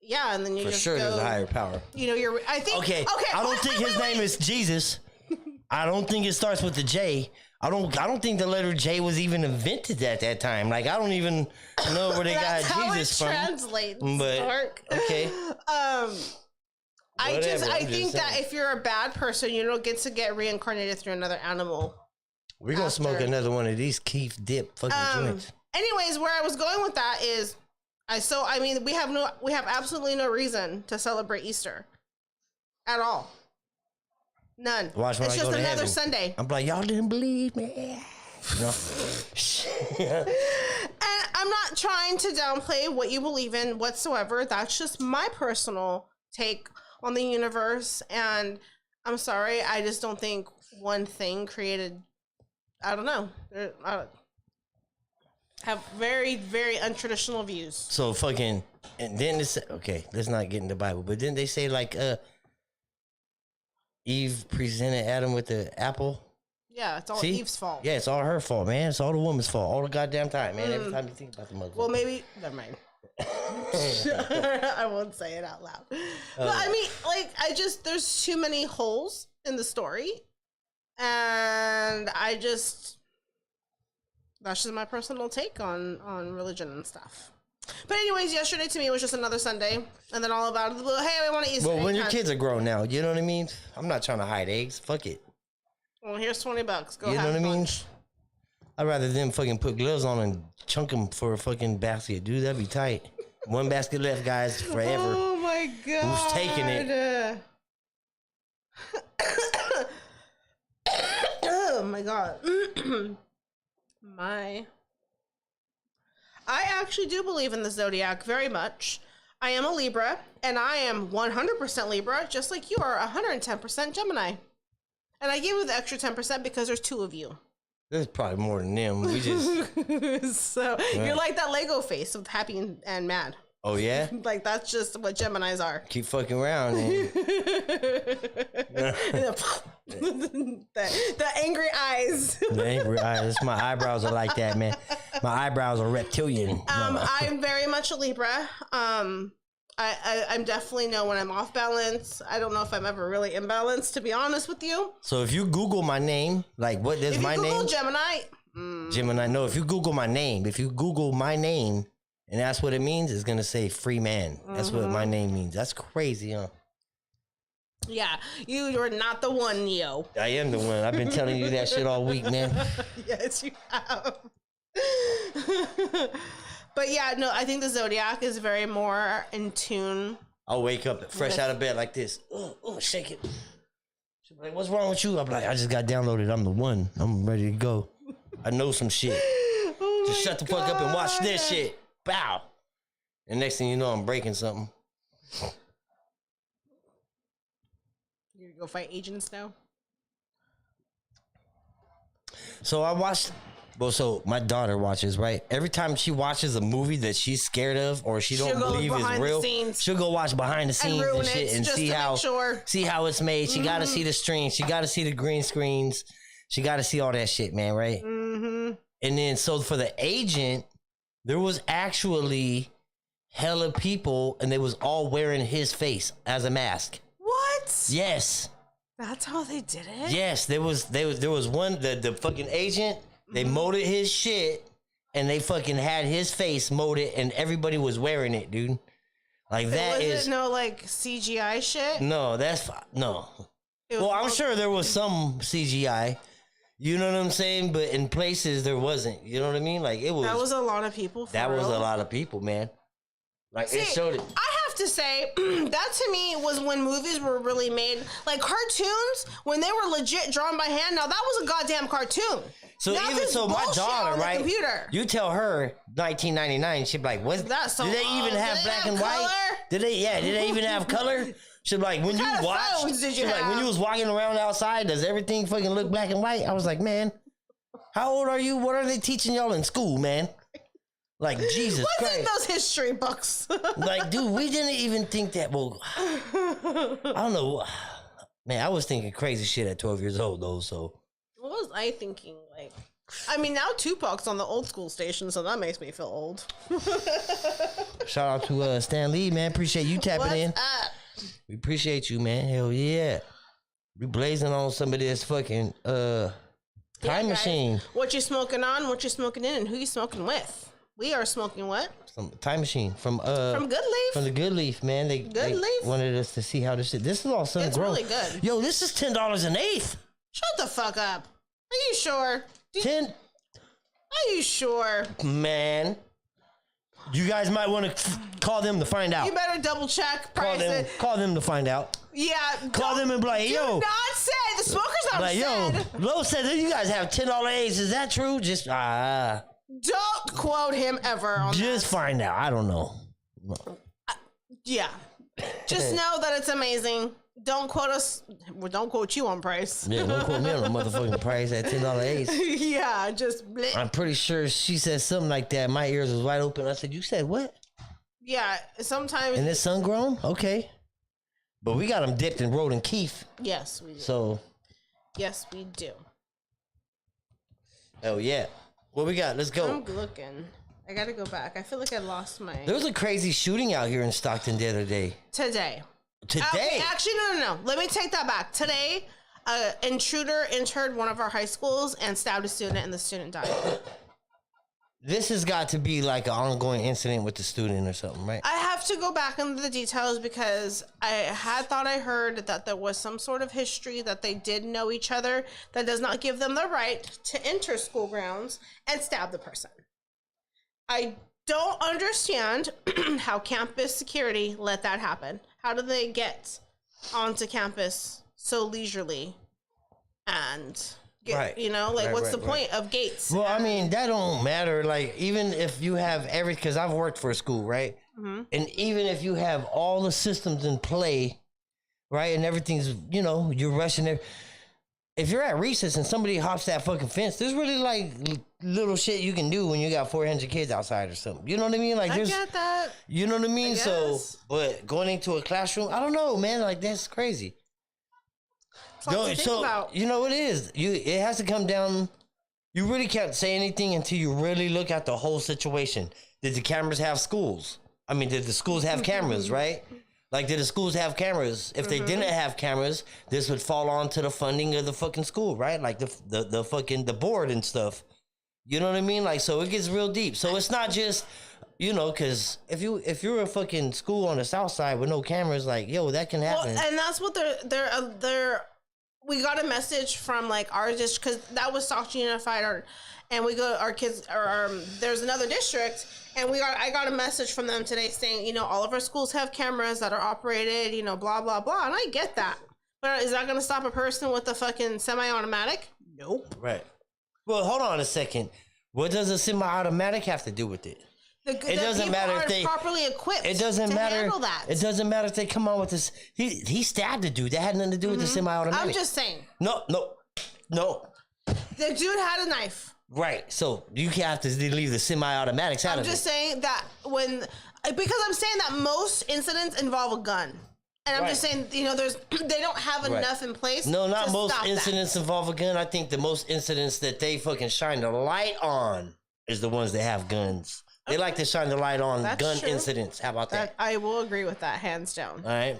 Yeah, and then you For just sure go, there's a higher power. You know, I think... Okay, I don't think his name is Jesus. I don't think it starts with the J. I don't think the letter J was even invented at that time. Like, I don't even know where they got Jesus from. Translates. But Dark. okay. I think that if you're a bad person, you don't get to get reincarnated through another animal. We're gonna smoke another one of these Keith Dip fucking joints. Anyways, where I was going with that is, we have absolutely no reason to celebrate Easter at all. None. Watch when it's I just go to another heaven. Sunday. I'm like, y'all didn't believe me. No. And I'm not trying to downplay what you believe in whatsoever. That's just my personal take on the universe. And I'm sorry, I just don't think one thing created. I don't know. I have very, very untraditional views. So fucking, and then it's okay. Let's not get in the Bible, but then they say like, Eve presented Adam with the apple. Yeah, it's all Eve's fault. Yeah, it's all her fault, man. It's all the woman's fault. All the goddamn time, man. Every time you think about the mother. Well, maybe. Never mind. I won't say it out loud. But I mean, like, there's too many holes in the story. And that's just my personal take on religion and stuff. But anyways, yesterday to me was just another Sunday, and then all about the blue. Hey, I want to eat. Well, when your kids are grown now, you know what I mean. I'm not trying to hide eggs. Fuck it. Well, here's $20. Go. You know what I mean? Lunch. I'd rather them fucking put gloves on and chunk them for a fucking basket, dude. That'd be tight. One basket left, guys, forever. Oh my god. Who's taking it? Oh my god. I actually do believe in the zodiac very much. I am a Libra, and I am 100% Libra, just like you are 110% Gemini. And I give you the extra 10% because there's two of you. There's probably more than them. We just so you're like that Lego face with happy and mad. Oh yeah? Like that's just what Geminis are. Keep fucking around, man. the angry eyes. The angry eyes. My eyebrows are like that, man. My eyebrows are reptilian. I'm very much a Libra. I'm definitely know when I'm off balance. I don't know if I'm ever really imbalanced, to be honest with you. So if you Google my name, like what is my name? If you Google Gemini. Gemini, no, if you Google my name, and that's what it means, it's going to say free man. That's what my name means. That's crazy, huh? Yeah, you're not the one, Neo. I am the one. I've been telling you that shit all week, man. Yes, you have. But yeah, no, I think the zodiac is very more in tune. I'll wake up fresh out of bed like this. Oh, shake it. She'll be like, what's wrong with you? I'm like, I just got downloaded. I'm the one. I'm ready to go. I know some shit. Just shut the fuck up and watch this shit. Bow. And next thing you know, I'm breaking something. You gonna go fight agents now? So I watched. Well, so my daughter watches, right? Every time she watches a movie that she's scared of or she'll believe is real, she'll go watch behind the scenes and shit and see how it's made. She got to see the strings. She got to see the green screens. She got to see all that shit, man, right? Mm-hmm. And then, so for the agent, there was actually hella people, and they was all wearing his face as a mask. What? Yes. That's how they did it? Yes, there was one, the fucking agent, they molded his shit, and they fucking had his face molded, and everybody was wearing it, dude. Like, that is... Was it no, like, CGI shit? No, no. Well, I'm sure there was some CGI. You know what I'm saying? But in places there wasn't. You know what I mean? Like, it was... That was a lot of people, That was a lot of people, man. Like, see, it showed it. I have to say, that to me was when movies were really made. Like, cartoons, when they were legit drawn by hand, now that was a goddamn cartoon. So now even so, my daughter, right? Computer. You tell her 1999, she'd be like, "What? That's so did they even have black and white? Did they? Yeah, did they even have color?" She'd be like, "When you watch, like when you was walking around outside, does everything fucking look black and white?" I was like, "Man, how old are you? What are they teaching y'all in school, man?" Like, Jesus Christ. What's in those history books? Like, dude, we didn't even think that. Well, I don't know. Man, I was thinking crazy shit at 12 years old, though, so. What was I thinking? Like, I mean, now Tupac's on the old school station, so that makes me feel old. Shout out to Stan Lee, man. Appreciate you tapping in. We appreciate you, man. Hell yeah. We blazing on some of this fucking time machine. What you smoking on? What you smoking in? And who you smoking with? We are smoking what? Some time machine from Good Leaf. From the Good Leaf, man. They Leaf wanted us to see how this shit. This is all sun grown. It's really good. Yo, this is $10 an eighth. Shut the fuck up. Are you sure? Are you sure? Man. You guys might want to call them to find out. You better double check prices. Call them to find out. Yeah. Call them and be like, yo. Do not say. The smokers on like, said. Yo, Lo said that you guys have $10 eighths. Is that true? Just, Don't quote him ever on just that. Find out. I don't know. Yeah. Just know that it's amazing. Don't quote us. Well, don't quote you on price. Yeah, don't quote me on the motherfucking price at $10 eighths. Yeah, just bleh. I'm pretty sure she said something like that. My ears was wide open. I said, you said what? Yeah, sometimes. And it's sun grown? Okay. But we got them dipped and rolled in Keith. Yes, we do. So. Yes, we do. Oh, yeah. What we got? Let's go. I'm looking. I gotta go back. I feel like I lost my. There was a crazy shooting out here in Stockton the other day. Today. Okay, actually, no. Let me take that back. Today, an intruder entered one of our high schools and stabbed a student, and the student died. This has got to be like an ongoing incident with the student or something, right? I have to go back into the details because I had thought I heard that there was some sort of history that they did know each other. That does not give them the right to enter school grounds and stab the person. I don't understand how campus security let that happen. How do they get onto campus so leisurely and get, right. You know, like what's the point of gates? Well, I mean, that don't matter. Like, even if you have because I've worked for a school, right? Mm-hmm. And even if you have all the systems in play, right? And everything's, you know, you're rushing there. If you're at recess and somebody hops that fucking fence, there's really like little shit you can do when you got 400 kids outside or something. You know what I mean? Like, I get that. You know what I mean? So, but going into a classroom, I don't know, man. Like, that's crazy. So you know what it is? It has to come down. You really can't say anything until you really look at the whole situation. Did the cameras have schools? I mean, did the schools have cameras, right? Like, did the schools have cameras? If they didn't have cameras, this would fall on to the funding of the fucking school, right? Like the fucking the board and stuff. You know what I mean? Like, so it gets real deep. So it's not just, you know, because if you're a fucking school on the south side with no cameras, like, yo, that can happen. Well, and that's what they're. We got a message from like our district because that was Stockton Unified, and we go our kids there's another district. And I got a message from them today saying, you know, all of our schools have cameras that are operated, you know, blah, blah, blah. And I get that. But is that going to stop a person with a fucking semi-automatic? Nope. Right. Well, hold on a second. What does a semi-automatic have to do with it? It doesn't matter if they properly equipped. It doesn't matter. Handle that. It doesn't matter if they come on with this. He stabbed the dude. That had nothing to do with the semi-automatic. I'm just saying. No. The dude had a knife. Right, so you can't have to leave the semi-automatics out of it. I'm just saying that because I'm saying that most incidents involve a gun. And I'm just saying, you know, they don't have enough in place. No, not most incidents involve a gun. I think the most incidents that they fucking shine the light on is the ones that have guns. They like to shine the light on gun incidents. How about that? I will agree with that, hands down. All right.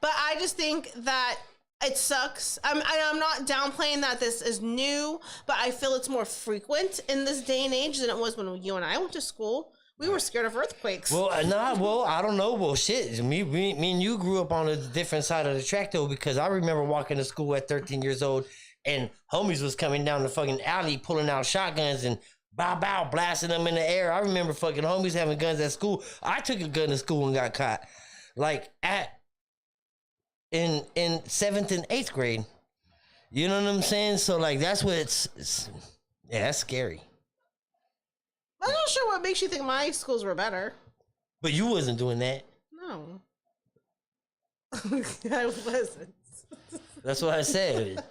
But I just think that it sucks. I'm not downplaying that this is new, but I feel it's more frequent in this day and age than it was when you and I went to school. We were scared of earthquakes. Well, I don't know. Well, shit. Me and you grew up on a different side of the track, though, because I remember walking to school at 13 years old, and homies was coming down the fucking alley, pulling out shotguns and bow, blasting them in the air. I remember fucking homies having guns at school. I took a gun to school and got caught. Like, in 7th and 8th grade. You know what I'm saying? So, like, that's what yeah, that's scary. I'm not sure what makes you think my schools were better. But you wasn't doing that. No. I wasn't. That's what I said.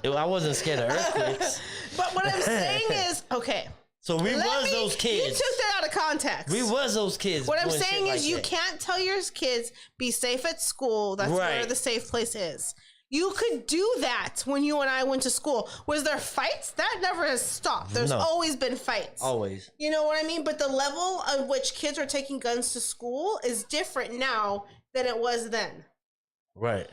I wasn't scared of earthquakes. But what I'm saying is, okay. So we was those kids. You took that out of context. We was those kids. What I'm saying is you can't tell your kids, be safe at school. That's where the safe place is. You could do that when you and I went to school. Was there fights? That never has stopped. There's always been fights. Always. You know what I mean? But the level of which kids are taking guns to school is different now than it was then. Right.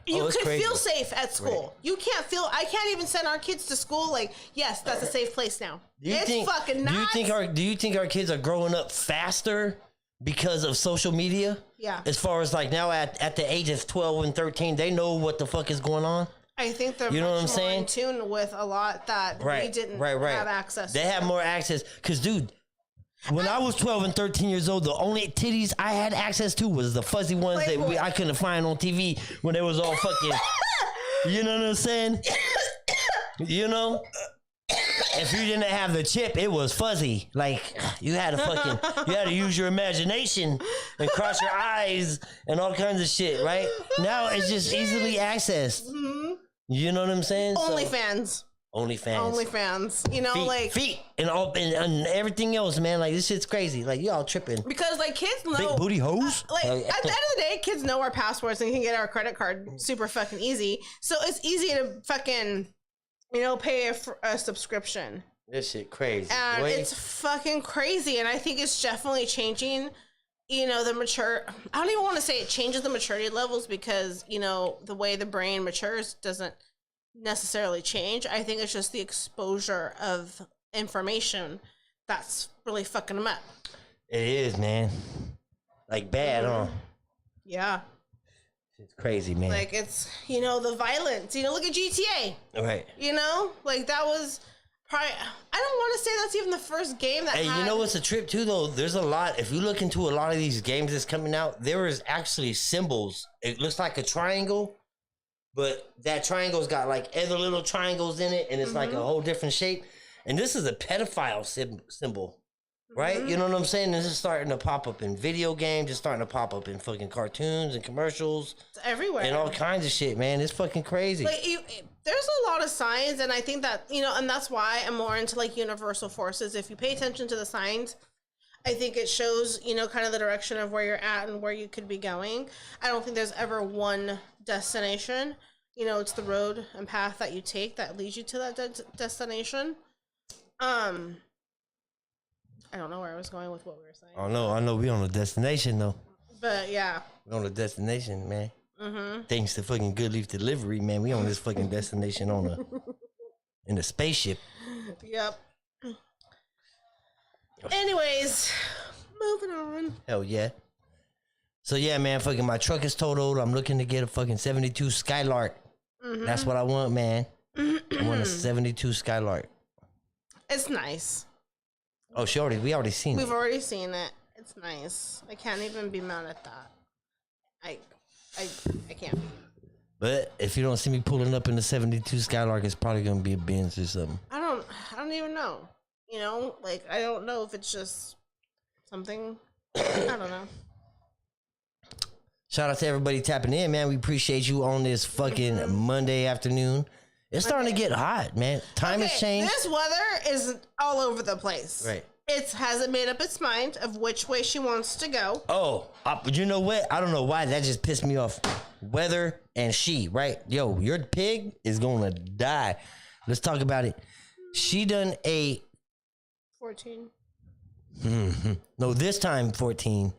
You could feel safe at school. Right. You can't feel. I can't even send our kids to school. Like, yes, that's a safe place now. Fucking nuts. Do you think our kids are growing up faster because of social media? Yeah. As far as like now at the age of 12 and 13, they know what the fuck is going on. I think they're much more in tune with a lot that we didn't have access to. They have more access. Because, dude, when I was 12 and 13 years old, the only titties I had access to was the fuzzy ones that I couldn't find on TV when they was all fucking... You know what I'm saying? You know? If you didn't have the chip, it was fuzzy. Like, you had to use your imagination and cross your eyes and all kinds of shit, right? Now it's just easily accessed. Mm-hmm. You know what I'm saying? OnlyFans. You know, feet and everything else, man. Like, this shit's crazy. Like, y'all tripping. Because, like, kids know. Big booty hoes? At the end of the day, kids know our passwords and can get our credit card super fucking easy. So it's easy to fucking, you know, pay a subscription. This shit crazy. And it's fucking crazy. And I think it's definitely changing, you know, I don't even want to say it changes the maturity levels because, you know, the way the brain matures doesn't necessarily change. I think it's just the exposure of information that's really fucking them up. It is, man. Like bad, huh? Yeah. It's crazy, man. Like, it's, you know, the violence. You know, look at GTA. Right. You know? Like, that was probably... I don't want to say that's even the first game that you know what's a trip, too, though? There's a lot... If you look into a lot of these games that's coming out, there is actually symbols. It looks like a triangle, but that triangle's got, like, other little triangles in it, and it's like a whole different shape. And this is a pedophile symbol. Right? You know what I'm saying? This is starting to pop up in video games. It's starting to pop up in fucking cartoons and commercials. It's everywhere. And all kinds of shit, man. It's fucking crazy. Like, there's a lot of signs, and I think that, you know, and that's why I'm more into, like, universal forces. If you pay attention to the signs, I think it shows, you know, kind of the direction of where you're at and where you could be going. I don't think there's ever one destination. You know, it's the road and path that you take that leads you to that destination. I don't know where I was going with what we were saying. I know we on a destination though. But yeah. We on a destination, man. Mm-hmm. Thanks to fucking Good Leaf Delivery, man. We on this fucking destination in a spaceship. Yep. Anyways, moving on. Hell yeah. So yeah, man, fucking my truck is totaled. I'm looking to get a fucking 72 Skylark. Mm-hmm. That's what I want, man. I want a 72 Skylark. It's nice. Oh, we already seen it. We've already seen it. It's nice. I can't even be mad at that. I can't be. But if you don't see me pulling up in the 72 Skylark, it's probably gonna be a Benz or something. I don't even know. You know, like, I don't know if it's just something. I don't know. Shout out to everybody tapping in, man. We appreciate you on this fucking Monday afternoon. It's starting to get hot, man. Time has changed. This weather is all over the place. Right. It hasn't made up its mind of which way she wants to go. Oh, but you know what? I don't know why. That just pissed me off. Weather and she, right? Yo, your pig is going to die. Let's talk about it. She done ate 14. Mm-hmm. No, this time 14.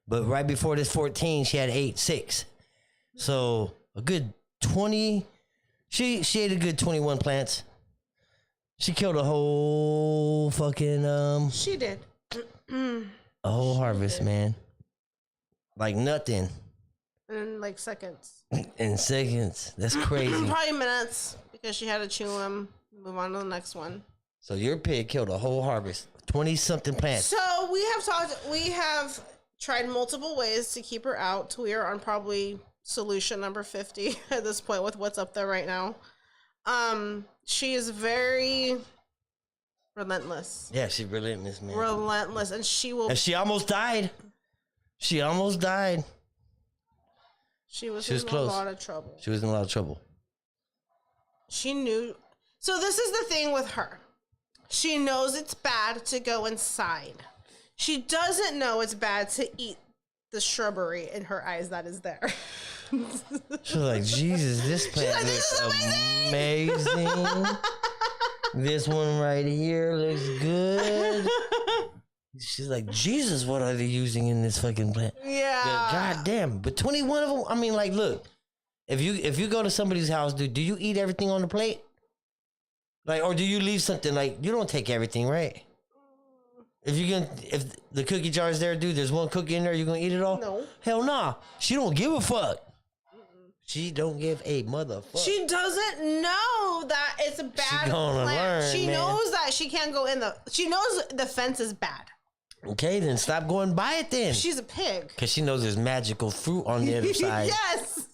But right before this 14, she had 8-6. So a good 20... She ate a good 21 plants. She killed a whole fucking She did. A whole harvest, man. Like nothing. In like seconds. In seconds. That's crazy. Probably minutes because she had to chew them. Move on to the next one. So your pig killed a whole harvest. 20 something plants. So we have tried multiple ways to keep her out. We are on probably solution number 50 at this point with what's up there right now. She is very relentless. Yeah, she's relentless, man. Relentless, and she will. And she almost died. She was in close. A lot of trouble. She was in a lot of trouble. She knew. So this is the thing with her. She knows it's bad to go inside. She doesn't know it's bad to eat the shrubbery in her eyes that is there. She's like, Jesus, this plant looks amazing. This one right here looks good. She's like, Jesus, what are they using in this fucking plant? Yeah. God damn. But 21 of them, I mean, like, look, If you go to somebody's house, dude, do you eat everything on the plate? Like, or do you leave something? Like, you don't take everything, right? If the cookie jar is there, dude, there's one cookie in there, you gonna eat it all? No. Hell nah. She don't give a fuck. She don't give a motherfucker. She doesn't know that it's a bad gonna plant. learn, She man. knows that she can't go in she knows the fence is bad. Okay, then stop going by it then. She's a pig. Because she knows there's magical fruit on the other side. Yes.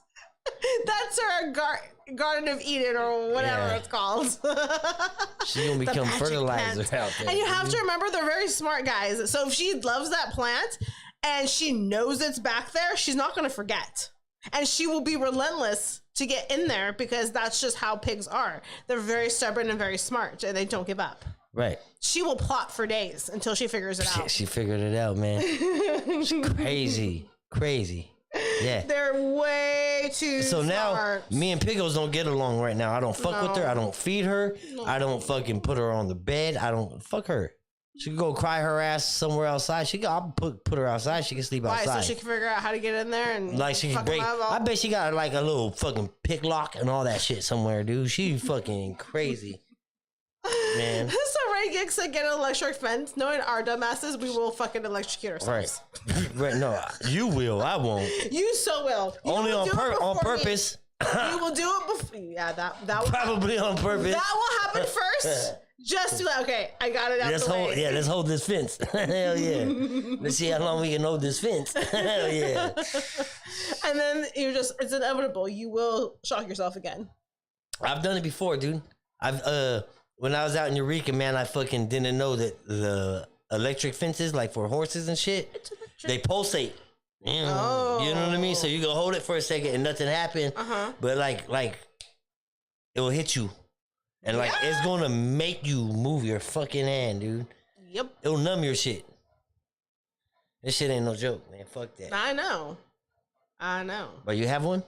That's her Garden of Eden or whatever it's called. She's going to become fertilizer plant. out there. And you have to remember, they're very smart guys. So if she loves that plant and she knows it's back there, she's not going to forget. And she will be relentless to get in there because that's just how pigs are. They're very stubborn and very smart and they don't give up. Right. She will plot for days until she figures it out. She figured it out, man. It's crazy. Crazy. Yeah. They're way too So now, smart. me and Pickles don't get along right now. I don't fuck with her. I don't feed her. I don't fucking put her on the bed. I don't fuck her. She can go cry her ass somewhere outside. I'll put her outside. She can sleep outside. Why? So she can figure out how to get in there and Like she can fuck break. them up. I bet she got like a little fucking pick lock and all that shit somewhere, dude. She fucking crazy, man. So Ray Giggs said, "Get an electric fence." Knowing our dumbasses, we will fucking electrocute ourselves. Right, right. No, you will. I won't. You so will. You Only will on do it before purpose. me. You will do it before. Yeah, that will Probably on purpose. that will happen first. Just to like, okay, I got it out the way. Let's hold this fence. Hell yeah. Let's see how long we can hold this fence. Hell yeah. And then it's inevitable. You will shock yourself again. I've done it before, dude. When I was out in Eureka, man, I fucking didn't know that the electric fences, like for horses and shit, they pulsate. Oh. You know what I mean? So you can hold it for a second and nothing happened. But like it will hit you. And like it's gonna make you move your fucking hand, dude. Yep. It'll numb your shit. This shit ain't no joke, man. Fuck that. I know. But you have one?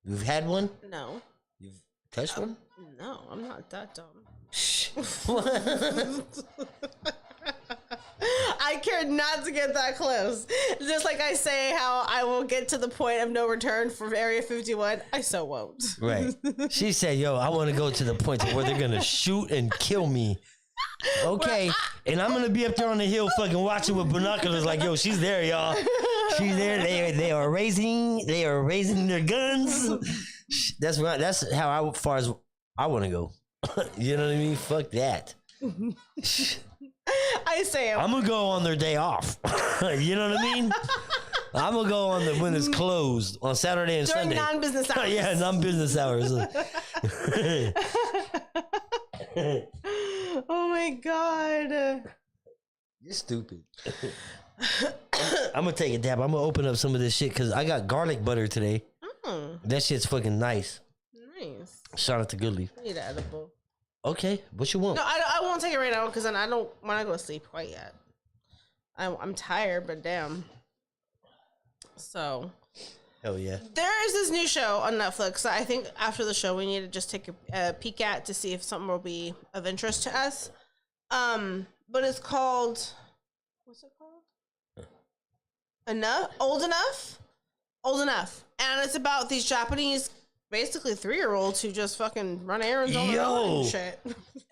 You've had one? No. You've touched one? No, I'm not that dumb. I care not to get that close. Just like I say how I will get to the point of no return for Area 51, I so won't. Right. She said, yo, I want to go to the point to where they're going to shoot and kill me. Okay. And I'm going to be up there on the hill fucking watching with binoculars like, yo, she's there, y'all. She's there. They are raising their guns. That's how far as I want to go. You know what I mean? Fuck that. I say it. I'm gonna go on their day off. You know what I mean? I'm gonna go on when it's closed on Saturday and During Sunday. non-business hours. Yeah, non-business hours. Oh my god. You're stupid. I'm gonna take a dab. I'm gonna open up some of this shit because I got garlic butter today. That shit's fucking nice. Nice. Shout out to Goodleaf. I need an edible. Okay, what you want? No, I won't take it right now because then I don't want to go to sleep quite yet. I'm tired, but damn. So. Hell yeah. There is this new show on Netflix that I think after the show we need to just take a peek at to see if something will be of interest to us. But it's called, what's it called? Old Enough. And it's about these Japanese, basically 3-year-olds who just fucking run errands on their own and shit.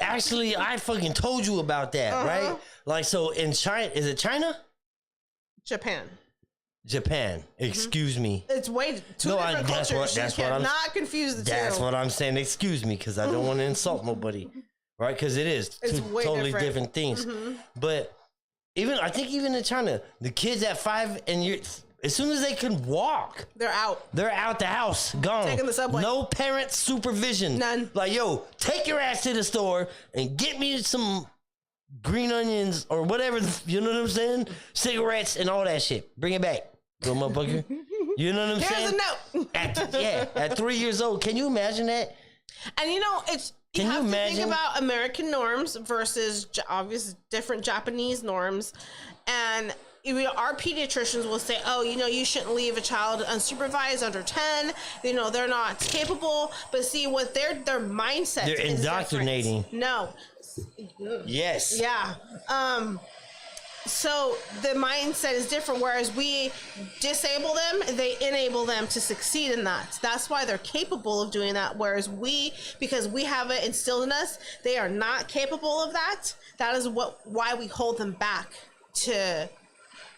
Actually, I fucking told you about that, right? Like, so in China, is it China? Japan. Excuse me. It's way two different cultures. That's you what I'm cannot confuse the two. That's what I'm saying. Excuse me, because I don't want to insult nobody, right? Because it's two way totally different things. But I think even in China, the kids at 5 and as soon as they can walk, they're out. They're out the house, gone. Taking the subway. No parent supervision. None. Like, yo, take your ass to the store and get me some green onions or whatever. You know what I'm saying? Cigarettes and all that shit. Bring it back, little motherfucker. You know what I'm saying? Here's a note. At 3 years old. Can you imagine that? And you have to think about American norms versus obvious different Japanese norms. And our pediatricians will say, oh, you shouldn't leave a child unsupervised under 10. They're not capable. But see, what their mindset is indoctrinating. Different. No. Yes. Yeah. So the mindset is different, whereas we disable them, they enable them to succeed in that. That's why they're capable of doing that, whereas we, because we have it instilled in us, they are not capable of that. That is why we hold them back to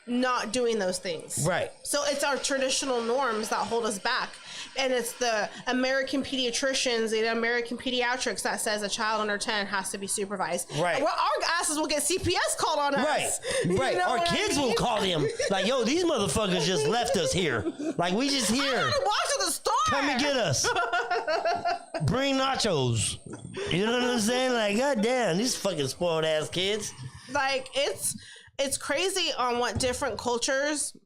not doing those things. Right. So it's our traditional norms that hold us back. And it's the American pediatricians, the American pediatrics that says a child under 10 has to be supervised. Right. Well, our asses will get CPS called on us. Right. Right. You know Our kids will call them like, yo, these motherfuckers just left us here. Like, we just here. I gotta walk to the store. Come and get us. Bring nachos. You know what I'm saying? Like, goddamn, these fucking spoiled ass kids. Like, it's crazy on what different cultures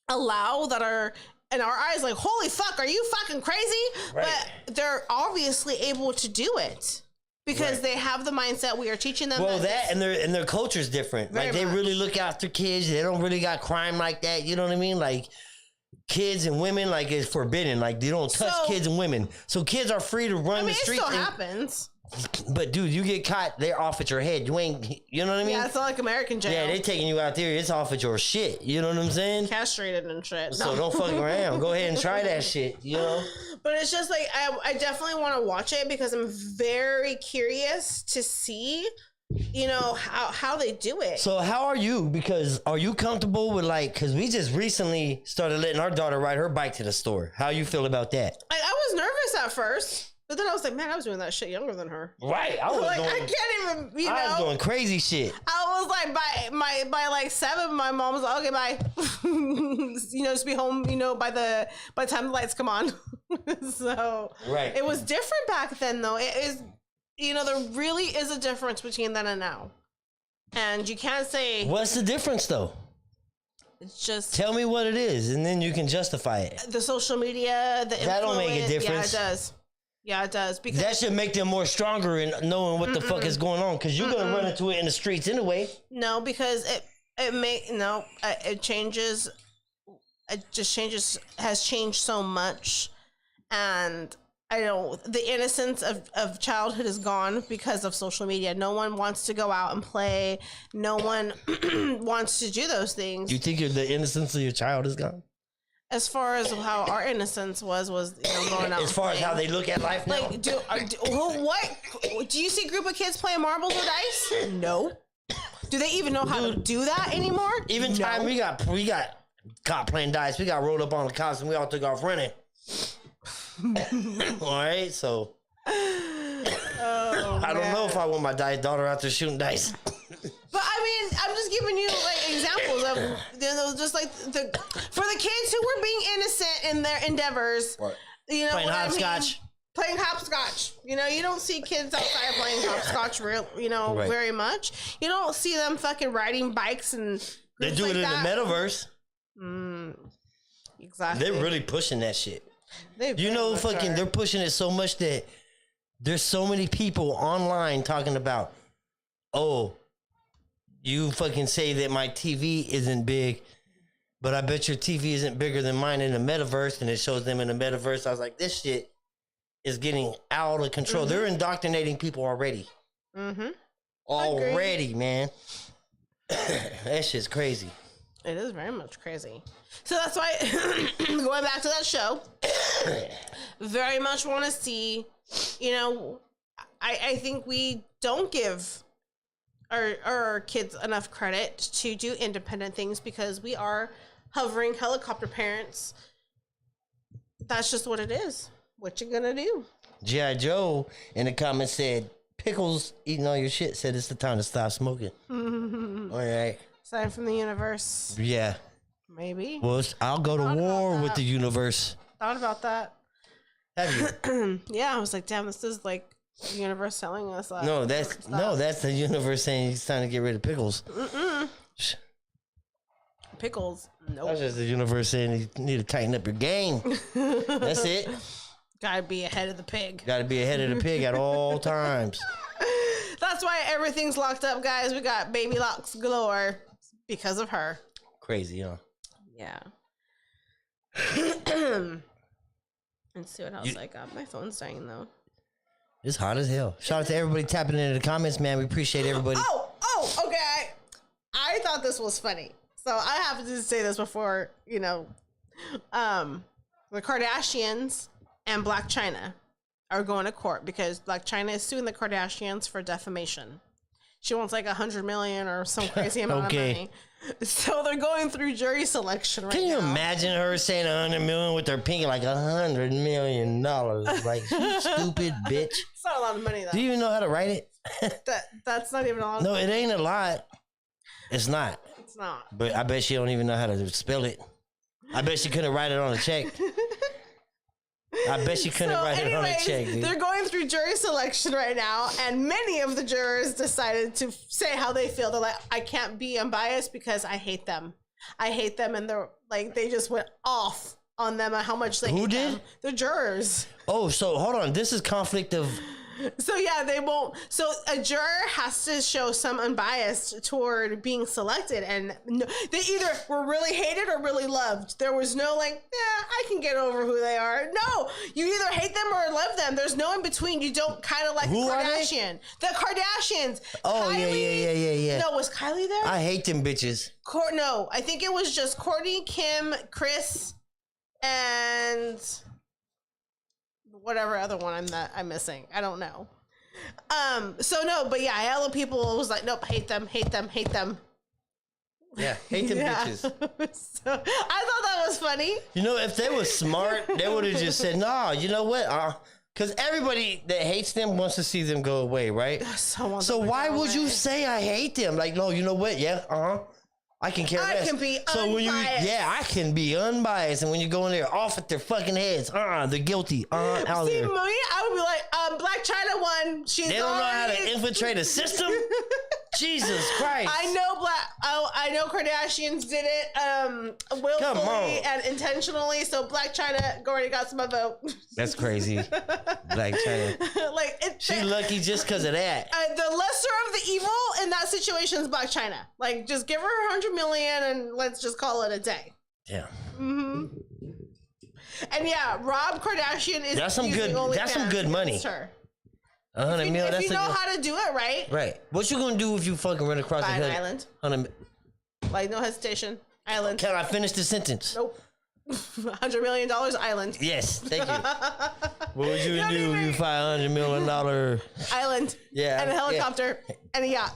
allow that are in our eyes like, holy fuck, are you fucking crazy? Right. But they're obviously able to do it because Right. they have the mindset we are teaching them. Well, that and their culture's different. Very Like, they much. really look after kids. They don't really got crime like that. You know what I mean? Like, kids and women, like, it's forbidden. Like, they don't touch kids and women. So kids are free to run I mean, the it streets. still happens. But dude, you get caught, they're off at your head. You ain't, you know what I mean? Yeah, it's not like American jail. Yeah, they taking you out there. It's off at your shit. You know what I'm saying? Castrated and shit. So don't fuck around. Go ahead and try that shit. You know? But it's just like I definitely want to watch it because I'm very curious to see, you know, how they do it. So how are you? Because are you comfortable with, like, because we just recently started letting our daughter ride her bike to the store. How you feel about that? I was nervous at first, but then I was like, man, I was doing that shit younger than her. Right. I was Like, doing, I can't even, I was doing crazy shit. I was like, by like 7, my mom was like, okay, bye. You know, just be home, you know, by the time the lights come on. So Right. it was different back then, though. It is, you know, there really is a difference between then and now. And you can't say What's the difference, though? it's just Tell me what it is, and then you can justify it. the social media, the That don't make a influence. difference. Yeah, it does. Yeah, it does. Because That should make them more stronger in knowing what the fuck is going on, because you're gonna run into it in the streets anyway. no, because it changes. It just changes, has changed so much, and I know the innocence of childhood is gone because of social media. No one wants to go out and play. No one wants to do those things. You think the innocence of your child is gone? As far as how our innocence was you know, going out. As far as how they look at life now? like what do you see a group of kids playing marbles or dice? No. Do they even know how to do that anymore? Even time we got caught playing dice, we got rolled up on the couch and we all took off running. All right, so I don't know if I want my daughter out there shooting dice. But I mean, I'm just giving you like examples of, you know, just like for the kids who were being innocent in their endeavors, Right. you know, Playing what I mean? hopscotch. Playing hopscotch. You know, you don't see kids outside playing hopscotch Right. very much. You don't see them fucking riding bikes and They do like it in that. the metaverse. Exactly. They're really pushing that shit. They You very know, much fucking, are. they're pushing it so much that there's so many people online talking about, oh, you fucking say that my TV isn't big, but I bet your TV isn't bigger than mine in the metaverse, and it shows them in the metaverse. I was like, this shit is getting out of control. They're indoctrinating people already. Already, man. That shit's crazy. It is very much crazy. So that's why, going back to that show, very much want to see, you know, I think we don't give our kids enough credit to do independent things because we are hovering helicopter parents. That's just what it is. What you gonna do? G.I. Joe in the comments said, Pickles eating all your shit said it's the time to stop smoking. All right. Sign from the universe. Yeah. Maybe. Well, I'll go to Thought about war with that. the universe. Thought about that. Have you? Yeah, I was like, damn, this is like the universe telling us. No, that's the universe saying it's time to get rid of Pickles. Pickles. Nope. That's just the universe saying you need to tighten up your game. That's it. Gotta be ahead of the pig. Got to be ahead of the pig at all times. That's why everything's locked up, guys. We got baby locks galore because of her. Crazy, huh? Yeah. Let's see what else I got. My phone's dying though. It's hot as hell. Shout out to everybody tapping into the comments, man. We appreciate everybody. Oh, okay. I thought thought this was funny. So I have to say this before, the Kardashians and Black China are going to court because Black China is suing the Kardashians for defamation. She wants like $100 million or some crazy amount of money. So they're going through jury selection right now. Can you imagine her saying $100 million with her pinky like $100 million? Like, you stupid bitch. It's not a lot of money though. Do you even know how to write it? That's not even a lot. No, it ain't a lot. It's not. It's not. But I bet she don't even know how to spell it. I bet she couldn't write it on a check. I bet she couldn't write it on a check, dude. They're going through jury selection right now, and many of the jurors decided to say how they feel. They're like, I can't be unbiased because I hate them. I hate them, and they're like, they just went off on them and how much they hate them. The jurors. Oh, so hold on. This is conflict of... So yeah, they won't. So a juror has to show some unbiased toward being selected, and they either were really hated or really loved. There was no like, I can get over who they are. No, you either hate them or love them. There's no in between. You don't kind of like who the Kardashian. The Kardashians. Oh, Kylie, yeah. No, was Kylie there? I hate them bitches. No, I think it was just Kourtney, Kim, Chris, and whatever other one I'm missing. I don't know. So no, but yeah, hella people was like, nope, hate them. Yeah, hate them bitches. So, I thought that was funny. You know, if they were smart, they would have just said, no, you know what? Because everybody that hates them wants to see them go away, right? So why would you say I hate them? Like, no, you know what? Yeah, I can care less. I can be so unbiased. I can be unbiased. And when you go in there, off at their fucking heads, they're guilty. Out See, there. me, I would be like, Black China won. They don't know how to infiltrate a system. Jesus Christ! I know Kardashians did it willfully and intentionally. So Black China already got some vote. That's crazy. Black China. She lucky just because of that. The lesser of the evil in that situation is Black China. Like, just give her $100 million and let's just call it a day. Yeah. Mm-hmm. And yeah, Rob Kardashian is. That's some good money. Her. $100 million. If you know how to do it right. Right. What you gonna do if you fucking run across Buy an island? 100. Like, no hesitation. Island. Can I finish the sentence? Nope. $100 million island. Yes, thank you. What would you do if you find $100 million island? Yeah. And a helicopter and a yacht.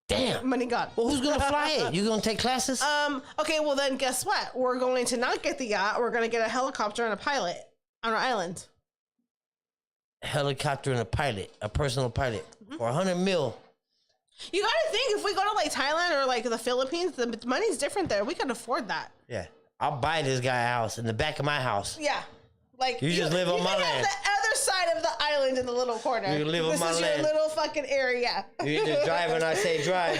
Damn. Money gone. Well, who's gonna fly it? You gonna take classes? Okay, well then guess what? We're going to not get the yacht. We're gonna get a helicopter and a pilot on our island. Helicopter and a personal pilot for $100 million. You gotta think, if we go to like Thailand or like the Philippines, the money's different there. We can afford that. Yeah. I'll buy this guy a house in the back of my house. Yeah. Like, you just live on my land. The other side of the island in the little corner. You live on my land. This is your little fucking area. You just drive when I say drive.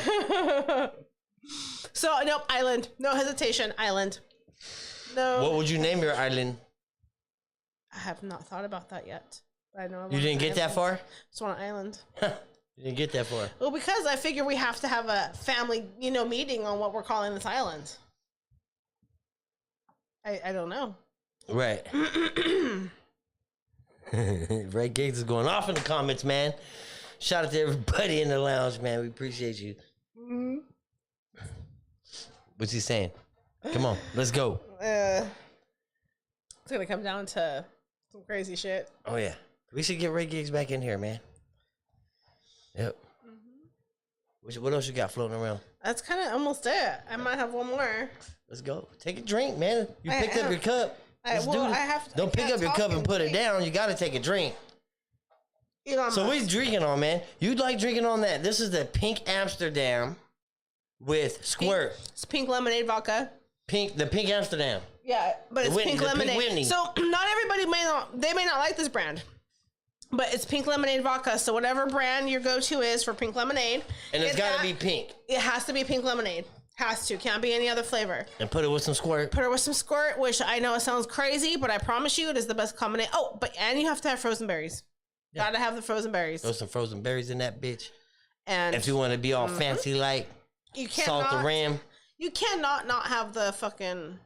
So, nope, island. No hesitation, island. No. What would you name your island? I have not thought about that yet. But I know you didn't get that far? Just want an island. You didn't get that far. Well, because I figure we have to have a family, meeting on what we're calling this island. I don't know. Right. Ray Gates is going off in the comments, man. Shout out to everybody in the lounge, man. We appreciate you. Mm-hmm. What's he saying? Come on, let's go. It's gonna come down to some crazy shit. Oh yeah, we should get Ray Giggs back in here, man. Yep. Mm-hmm. What else you got floating around? That's kind of almost it. I might have one more. Let's go. Take a drink, man. You picked up your cup. Don't pick up your cup and put it down. You got to take a drink. So what are you drinking on, man? You like drinking on that? This is the Pink Amsterdam with Squirt. It's pink lemonade vodka. The Pink Amsterdam. Yeah, but it's pink lemonade. So not everybody may not like this brand, but it's pink lemonade vodka. So whatever brand your go-to is for pink lemonade, and it's got to be pink. It has to be pink lemonade. Has to. Can't be any other flavor. And put it with some Squirt. Put it with some Squirt, which I know it sounds crazy, but I promise you it is the best combination. Oh, and you have to have frozen berries. Yeah. Gotta have the frozen berries. Throw some frozen berries in that bitch. And if you want to be all fancy like, salt the ram. You cannot not have the fucking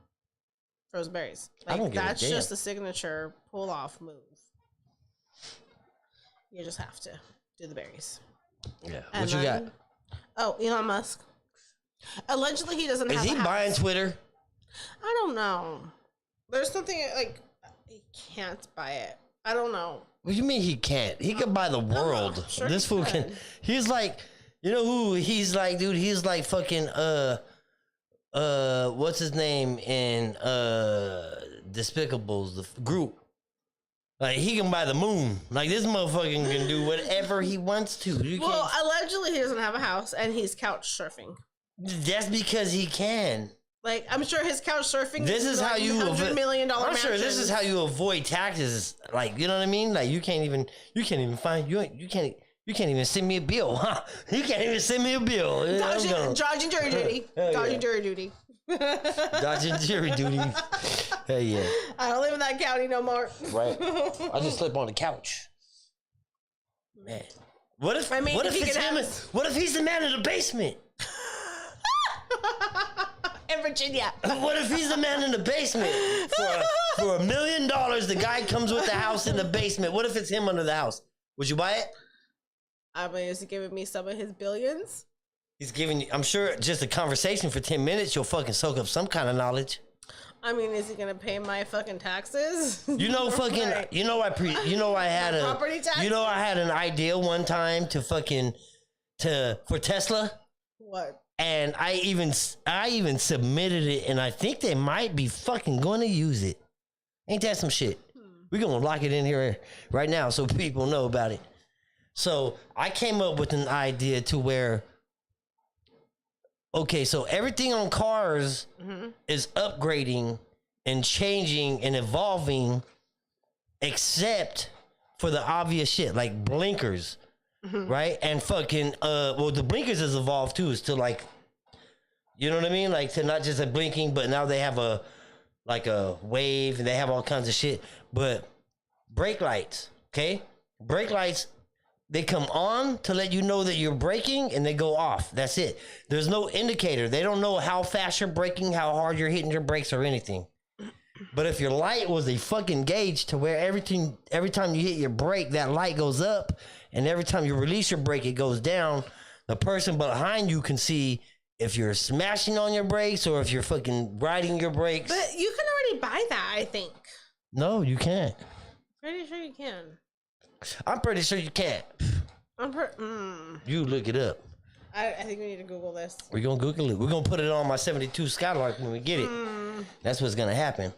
frozen berries. Like, that's just the signature pull-off move. You just have to do the berries. Yeah. And what you got? Oh, Elon Musk. Allegedly, he doesn't have Is he buying Twitter? I don't know. There's something like he can't buy it. I don't know. What do you mean he can't? He could buy the world. Sure This fool can. He's like, you know who he's like, dude? He's like fucking what's his name in Despicables, the group. Like, he can buy the moon. Like, this motherfucker can do whatever he wants to. Well, allegedly he doesn't have a house and he's couch surfing. That's because he can. Like, I'm sure his couch surfing. This is how you $100 million. I'm sure this is how you avoid taxes. Like, you know what I mean? Like, you can't even find you can't even send me a bill, huh? You can't even send me a bill. Dodging jury duty. Dodging jury duty. Dodging jury duty. Hey, yeah. I don't live in that county no more. Right. I just sleep on the couch. Man. What if it's him? What if he's the man in the basement? In Virginia. What if he's the man in the basement? For $1 million, the guy comes with the house in the basement. What if it's him under the house? Would you buy it? I mean, is he giving me some of his billions? He's giving you, I'm sure, just a conversation for 10 minutes, you'll fucking soak up some kind of knowledge. I mean, is he gonna pay my fucking taxes? You know, fucking, Right. I had property tax? I had an idea one time for Tesla. What? And I even submitted it, and I think they might be fucking going to use it. Ain't that some shit? We're going to lock it in here right now so people know about it. So I came up with an idea to where, okay, so everything on cars is upgrading and changing and evolving except for the obvious shit, like blinkers. Right? And fucking, the blinkers has evolved too. It's to like, you know what I mean? Like to not just a blinking, but now they have a wave and they have all kinds of shit. But brake lights, okay? Brake lights, they come on to let you know that you're braking and they go off. That's it. There's no indicator. They don't know how fast you're braking, how hard you're hitting your brakes or anything. But if your light was a fucking gauge to where every time you hit your brake, that light goes up, and every time you release your brake, it goes down, the person behind you can see if you're smashing on your brakes or if you're fucking riding your brakes. But you can already buy that, I think. No, you can't. Pretty sure you can. I'm pretty sure you can't. You look it up. I think we need to Google this. We're going to Google it. We're going to put it on my 72 Skylark when we get it. That's what's going to happen.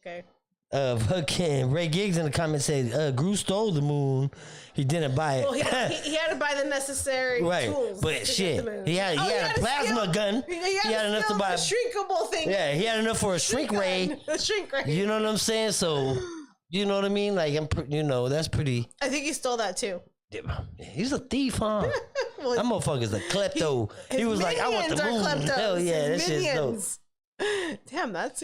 Okay. Fucking Ray Giggs in the comments said, Gru stole the moon. He didn't buy it. Well, he had to buy the necessary tools. But shit, he had a plasma gun. He had enough to buy a shrinkable thing. Yeah, he had enough for a shrink ray. A shrink ray. You know what I'm saying? So, you know what I mean? Like, that's pretty. I think he stole that too. He's a thief, huh? Well, that motherfucker's a klepto. He was like, I want the moon. Hell yeah, that shit's dope. Damn, that's,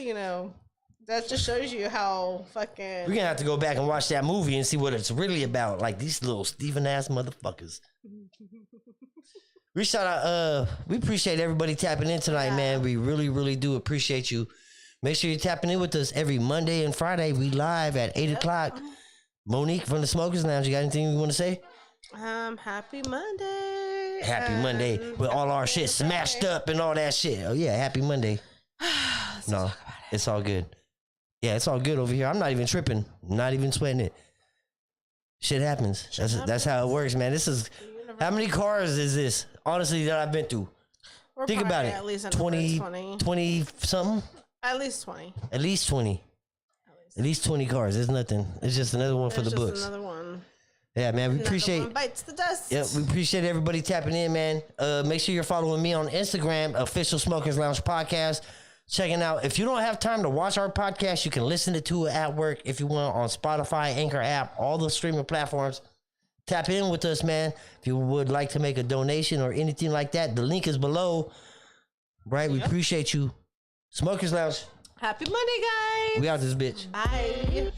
that just shows you how fucking. We're gonna have to go back and watch that movie and see what it's really about. Like these little Stephen ass motherfuckers. We appreciate everybody tapping in tonight, man. We really, really do appreciate you. Make sure you're tapping in with us every Monday and Friday. We live at 8 o'clock. Monique from the Smokers Lounge, you got anything you want to say? Happy Monday. Happy Monday with all our shit smashed up and all that shit. Oh yeah, happy Monday. No, it's all good. Yeah, it's all good over here. I'm not even tripping. Not even sweating it. Shit happens. That's how it works, man. This is how many cars is this? Honestly, that I've been through. Think about it. At least 20 something. At least 20. At least 20. At least 20 cars. It's nothing. It's just another one for the books. Another one. Yeah, man. We appreciate. One bites the dust. Yep, we appreciate everybody tapping in, man. Make sure you're following me on Instagram, Official Smokers Lounge Podcast. Checking out. If you don't have time to watch our podcast, you can listen to it at work if you want on Spotify, Anchor app, all the streaming platforms. Tap in with us, man. If you would like to make a donation or anything like that, the link is below. Right? We appreciate you. Smokers Lounge. Happy Monday, guys. We out this bitch. Bye.